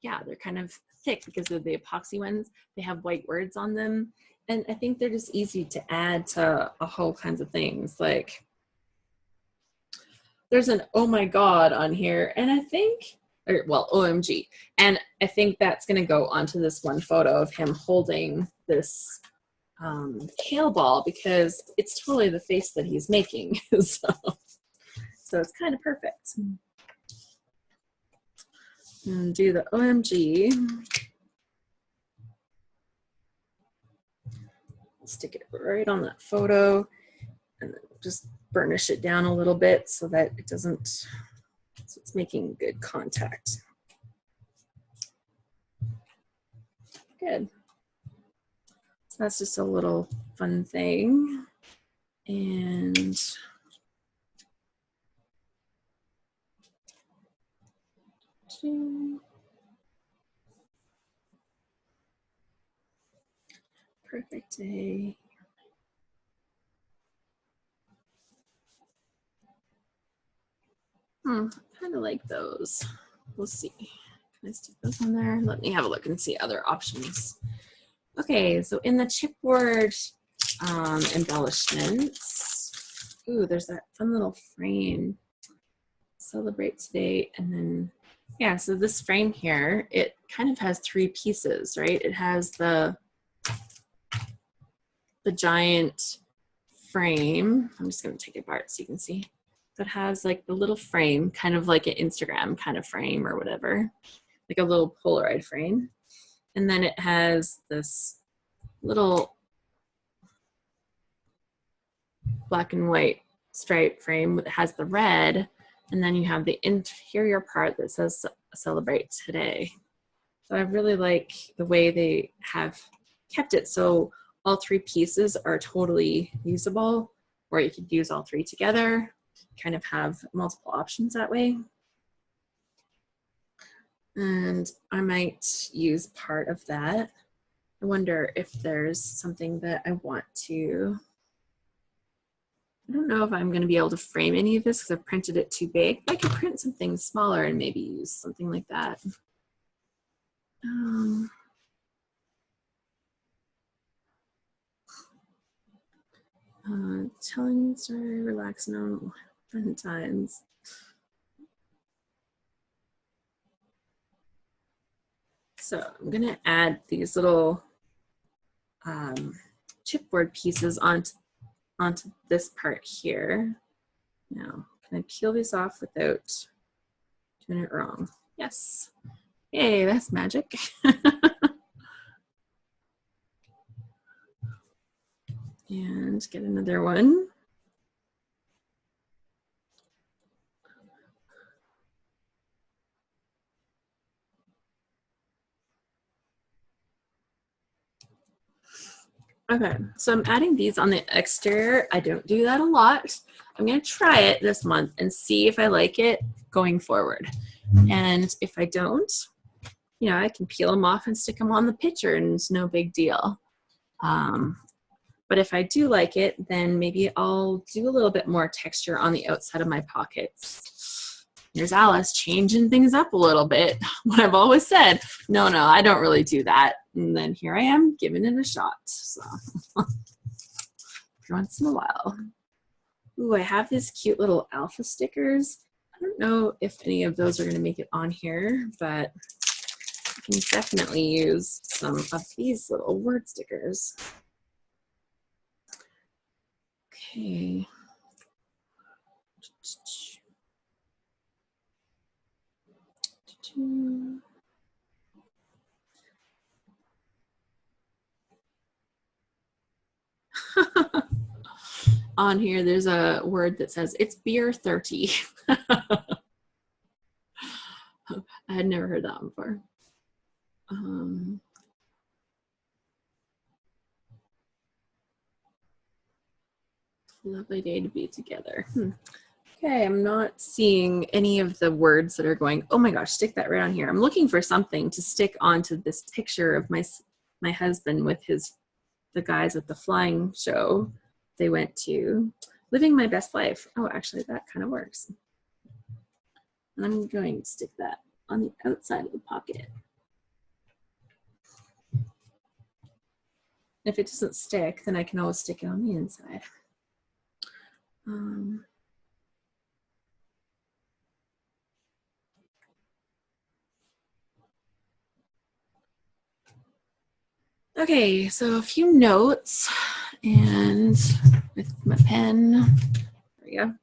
yeah, they're kind of thick because of the epoxy ones. They have white words on them. And I think they're just easy to add to a whole kinds of things. Like there's an oh my God on here. And I think, or well, OMG. And I think that's gonna go onto this one photo of him holding this hail ball because it's totally the face that he's making. So it's kind of perfect. And do the OMG. Stick it right on that photo and then just burnish it down a little bit so that it doesn't, so it's making good contact. Good. So that's just a little fun thing. And perfect day. I kind of like those. We'll see. Can I stick those on there? Let me have a look and see other options. Okay, so in the chipboard embellishments, ooh, there's that fun little frame. Celebrate today, and then yeah, so this frame here, it kind of has three pieces, right? It has the giant frame. I'm just gonna take it apart so you can see. So it has like the little frame, kind of like an Instagram kind of frame or whatever, like a little Polaroid frame. And then it has this little black and white stripe frame that has the red, and then you have the interior part that says celebrate today. So I really like the way they have kept it so all three pieces are totally usable, or you could use all three together, kind of have multiple options that way. And I might use part of that. I wonder if there's something that I want to, I don't know if I'm going to be able to frame any of this because I've printed it too big. I could print something smaller and maybe use something like that. Telling story, relaxing on fun times. So I'm gonna add these little chipboard pieces onto this part here. Now, can I peel these off without doing it wrong? Yes. Yay, that's magic. And get another one. Okay, so I'm adding these on the exterior. I don't do that a lot. I'm gonna try it this month and see if I like it going forward. And if I don't, you know, I can peel them off and stick them on the picture and it's no big deal. But if I do like it, then maybe I'll do a little bit more texture on the outside of my pockets. Here's Alice changing things up a little bit. What I've always said, no, I don't really do that. And then here I am giving it a shot. So once in a while. Ooh, I have these cute little alpha stickers. I don't know if any of those are going to make it on here, but I can definitely use some of these little word stickers. Okay. On here, there's a word that says it's beer 30. I had never heard that before. Lovely day to be together. Okay, I'm not seeing any of the words that are going, oh my gosh, stick that right on here. I'm looking for something to stick onto this picture of my husband with the guys at the flying show they went to. Living my best life. Oh, actually, that kind of works. And I'm going to stick that on the outside of the pocket. If it doesn't stick, then I can always stick it on the inside. Okay, so a few notes, and with my pen, there we go.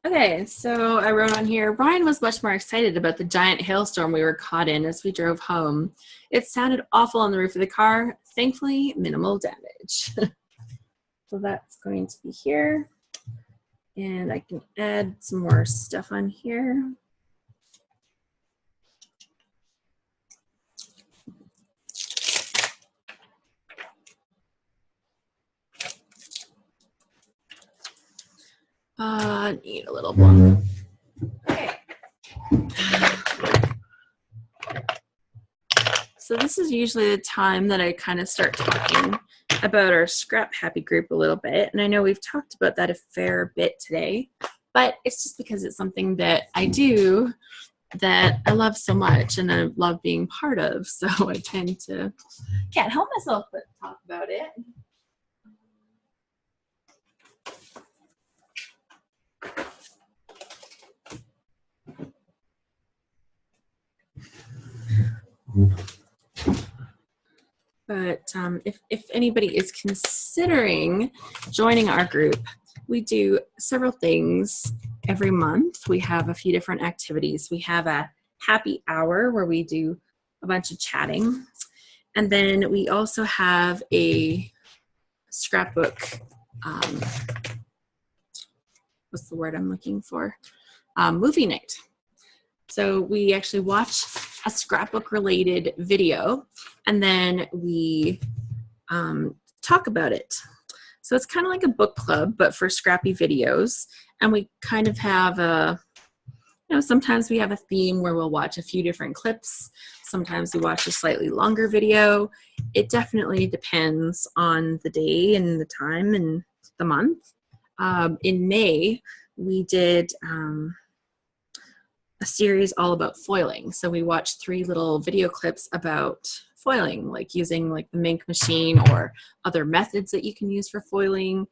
Okay, so I wrote on here, Ryan was much more excited about the giant hailstorm we were caught in as we drove home. It sounded awful on the roof of the car. Thankfully, minimal damage. So that's going to be here. And I can add some more stuff on here. Need a little more. Okay. So this is usually the time that I kind of start talking about our Scrap Happy group a little bit. And I know we've talked about that a fair bit today, but it's just because it's something that I do that I love so much and I love being part of. So I tend to, can't help myself but talk about it. But if anybody is considering joining our group, we do several things every month. We have a few different activities. We have a happy hour where we do a bunch of chatting. And then we also have a scrapbook, what's the word I'm looking for? Movie night. So we actually watch a scrapbook related video and then we talk about it. So it's kind of like a book club, but for scrappy videos. And we kind of have sometimes we have a theme where we'll watch a few different clips. Sometimes we watch a slightly longer video. It definitely depends on the day and the time and the month. In May, we did a series all about foiling. So we watched 3 little video clips about foiling, like using like the Mink machine or other methods that you can use for foiling.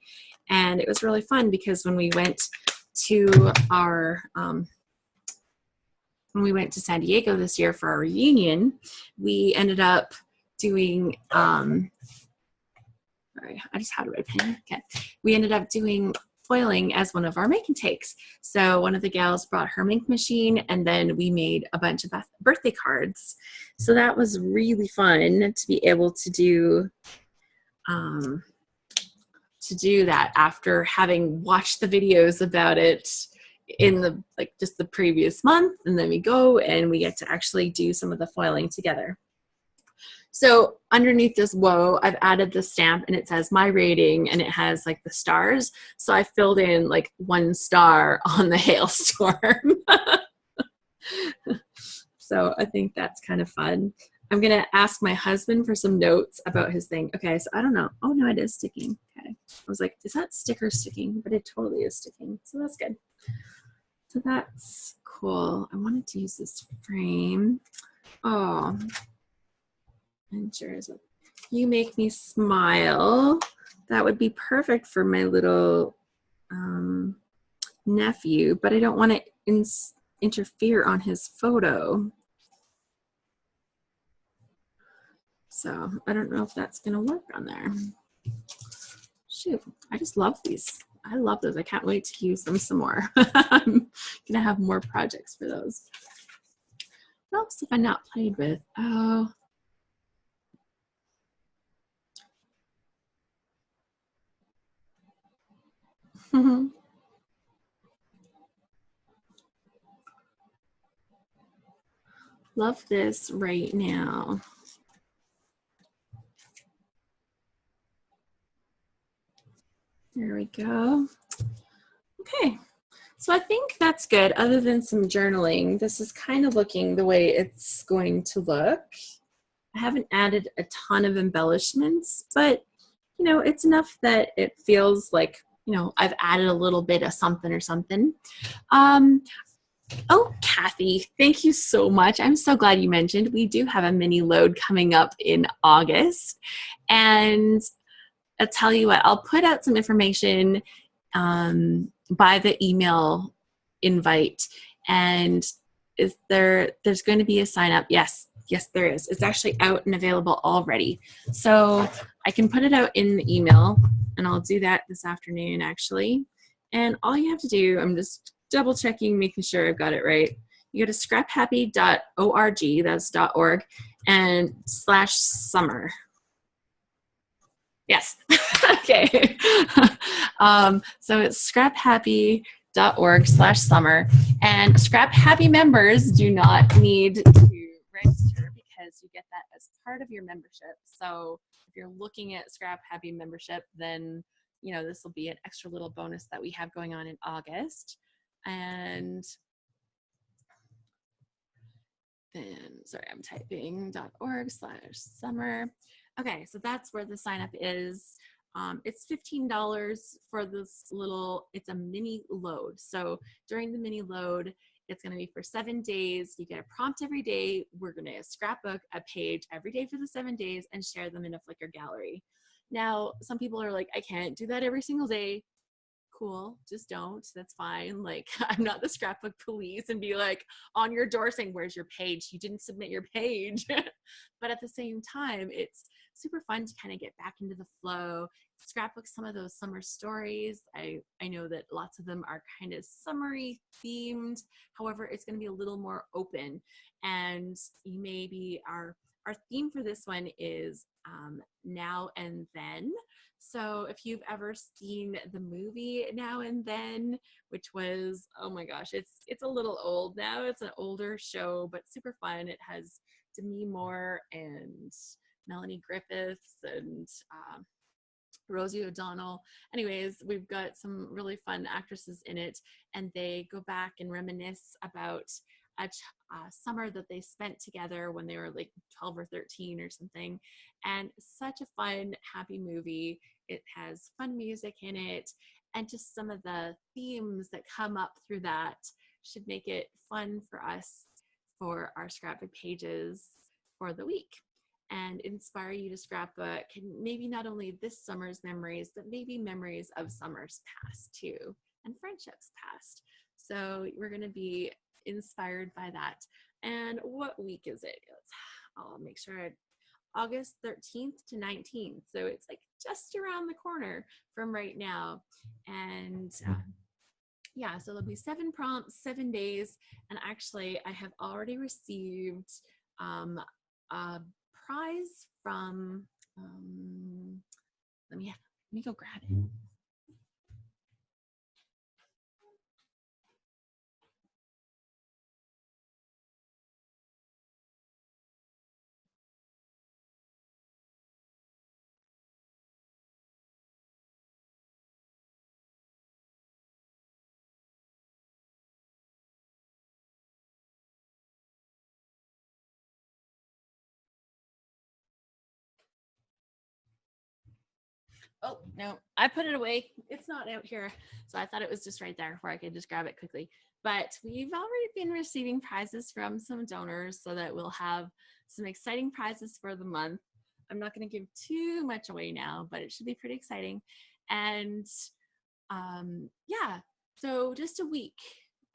And it was really fun because when we went to San Diego this year for our reunion, we ended up doing, sorry, I just had a red pen. Okay. We ended up doing foiling as one of our make and takes. So one of the gals brought her Mink machine and then we made a bunch of birthday cards. So that was really fun to be able to do that after having watched the videos about it in just the previous month. And then we go and we get to actually do some of the foiling together. So underneath this whoa, I've added the stamp and it says my rating and it has like the stars. So I filled in like 1 star on the hailstorm. So I think that's kind of fun. I'm going to ask my husband for some notes about his thing. Okay, so I don't know. Oh no, it is sticking. Okay. I was like, is that sticker sticking? But it totally is sticking. So that's good. So that's cool. I wanted to use this frame. Oh, and sure is. You make me smile. That would be perfect for my little nephew, but I don't want to interfere on his photo. So I don't know if that's going to work on there. Shoot, I just love these. I love those. I can't wait to use them some more. I'm going to have more projects for those. What else have I not played with? Oh. Love this right now. There we go. Okay, so I think that's good. Other than some journaling, this is kind of looking the way it's going to look. I haven't added a ton of embellishments, but you know, it's enough that it feels like, you know, I've added a little bit of something or something. Oh, Kathy, thank you so much. I'm so glad you mentioned we do have a mini load coming up in August. And I'll tell you what, I'll put out some information by the email invite. And there's going to be a sign up? Yes, there is. It's actually out and available already. So I can put it out in the email and I'll do that this afternoon actually. And all you have to do, I'm just double checking, making sure I've got it right. You go to scraphappy.org, that's .org, and /summer. Yes. Okay. So it's scraphappy.org/summer, and Scrap Happy members do not need to register because you get that as part of your membership. So if you're looking at Scrap Happy membership, then you know this will be an extra little bonus that we have going on in August. And then, sorry, I'm typing .org/summer. Okay, so that's where the sign up is. It's $15 for this little, it's a mini load. So during the mini load, it's going to be for 7 days. You get a prompt every day. We're going to scrapbook a page every day for the 7 days and share them in a Flickr gallery. Now, some people are like, I can't do that every single day. Cool, just don't. That's fine. Like, I'm not the scrapbook police and be like on your door saying, where's your page? You didn't submit your page. But at the same time, it's super fun to kind of get back into the flow, scrapbook some of those summer stories. I know that lots of them are kind of summery themed. However, it's going to be a little more open, and you maybe our theme for this one is Now and Then. So if you've ever seen the movie Now and Then, which was, oh my gosh, it's a little old now. It's an older show, but super fun. It has Demi Moore and Melanie Griffiths and Rosie O'Donnell. Anyways, we've got some really fun actresses in it, and they go back and reminisce about a summer that they spent together when they were like 12 or 13 or something. And such a fun, happy movie. It has fun music in it, and just some of the themes that come up through that should make it fun for us for our scrapbook pages for the week, and inspire you to scrapbook, maybe not only this summer's memories, but maybe memories of summers past too, and friendships past. So we're going to be inspired by that. And what week is it? I'll make sure. August 13th to 19th. So it's like just around the corner from right now. And yeah, so there'll be 7 prompts, 7 days. And actually, I have already received a prize from, let me go grab it. Oh, no, I put it away. It's not out here. So I thought it was just right there where I could just grab it quickly. But we've already been receiving prizes from some donors, so that we'll have some exciting prizes for the month. I'm not going to give too much away now, but it should be pretty exciting. And yeah, so just a week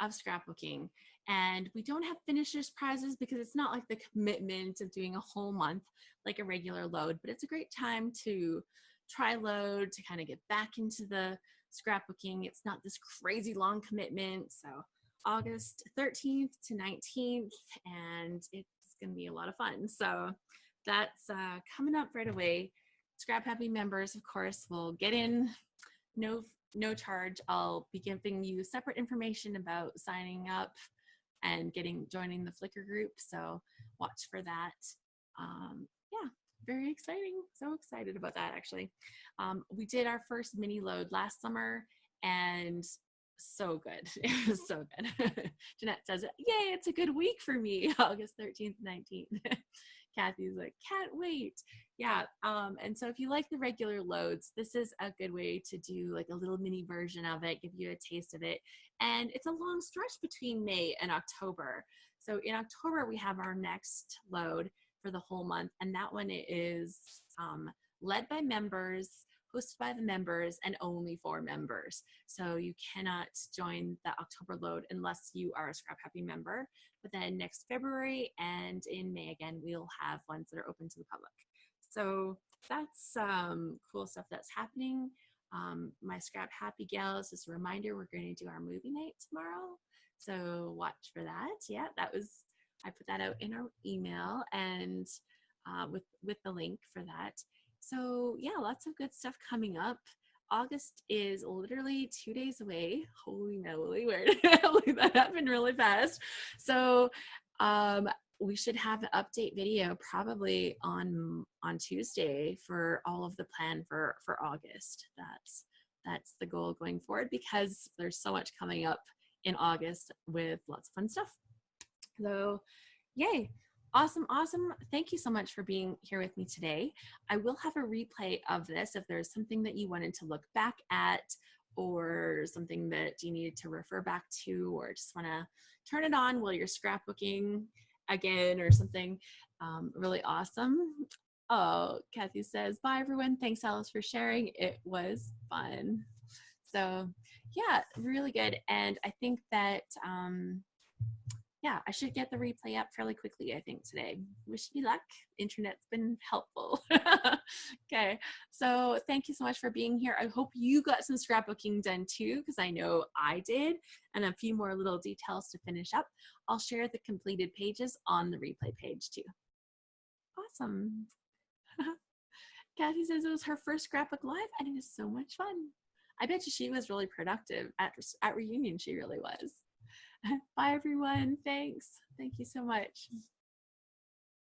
of scrapbooking. And we don't have finishers prizes because it's not like the commitment of doing a whole month like a regular load, but it's a great time to try load, to kind of get back into the scrapbooking. It's not this crazy long commitment. So August 13th to 19th, and it's going to be a lot of fun. So that's coming up right away. Scrap Happy members, of course, will get in no charge. I'll be giving you separate information about signing up and joining the Flickr group. So watch for that. Yeah, very exciting. So excited about that, actually. We did our first mini load last summer, and so good. It was so good. Jeanette says, yay, it's a good week for me, August 13th, 19th. Kathy's like, can't wait. Yeah, and so if you like the regular loads, this is a good way to do like a little mini version of it, give you a taste of it. And it's a long stretch between May and October. So in October, we have our next load for the whole month, and that one is led by members, hosted by the members, and only for members. So you cannot join the October load unless you are a Scrap Happy member. But then next February and in May again, we'll have ones that are open to the public. So that's cool stuff that's happening. My Scrap Happy gals, just a reminder, we're going to do our movie night tomorrow. So watch for that. Yeah, I put that out in our email, and with the link for that. So yeah, lots of good stuff coming up. August is literally 2 days away. Holy moly, where did that happen really fast? So we should have an update video probably on Tuesday for all of the plan for August. That's the goal going forward, because there's so much coming up in August with lots of fun stuff. So yay. Awesome. Thank you so much for being here with me today. I will have a replay of this if there's something that you wanted to look back at, or something that you needed to refer back to, or just want to turn it on while you're scrapbooking again or something. Really awesome. Oh, Kathy says, bye everyone. Thanks, Alice, for sharing. It was fun. So yeah, really good. And I think that yeah, I should get the replay up fairly quickly, I think, today. Wish me luck. Internet's been helpful. Okay, so thank you so much for being here. I hope you got some scrapbooking done too, because I know I did, and a few more little details to finish up. I'll share the completed pages on the replay page too. Awesome. Kathy says it was her first scrapbook live, and it was so much fun. I bet you she was really productive at reunion. She really was. Bye, everyone. Thanks. Thank you so much.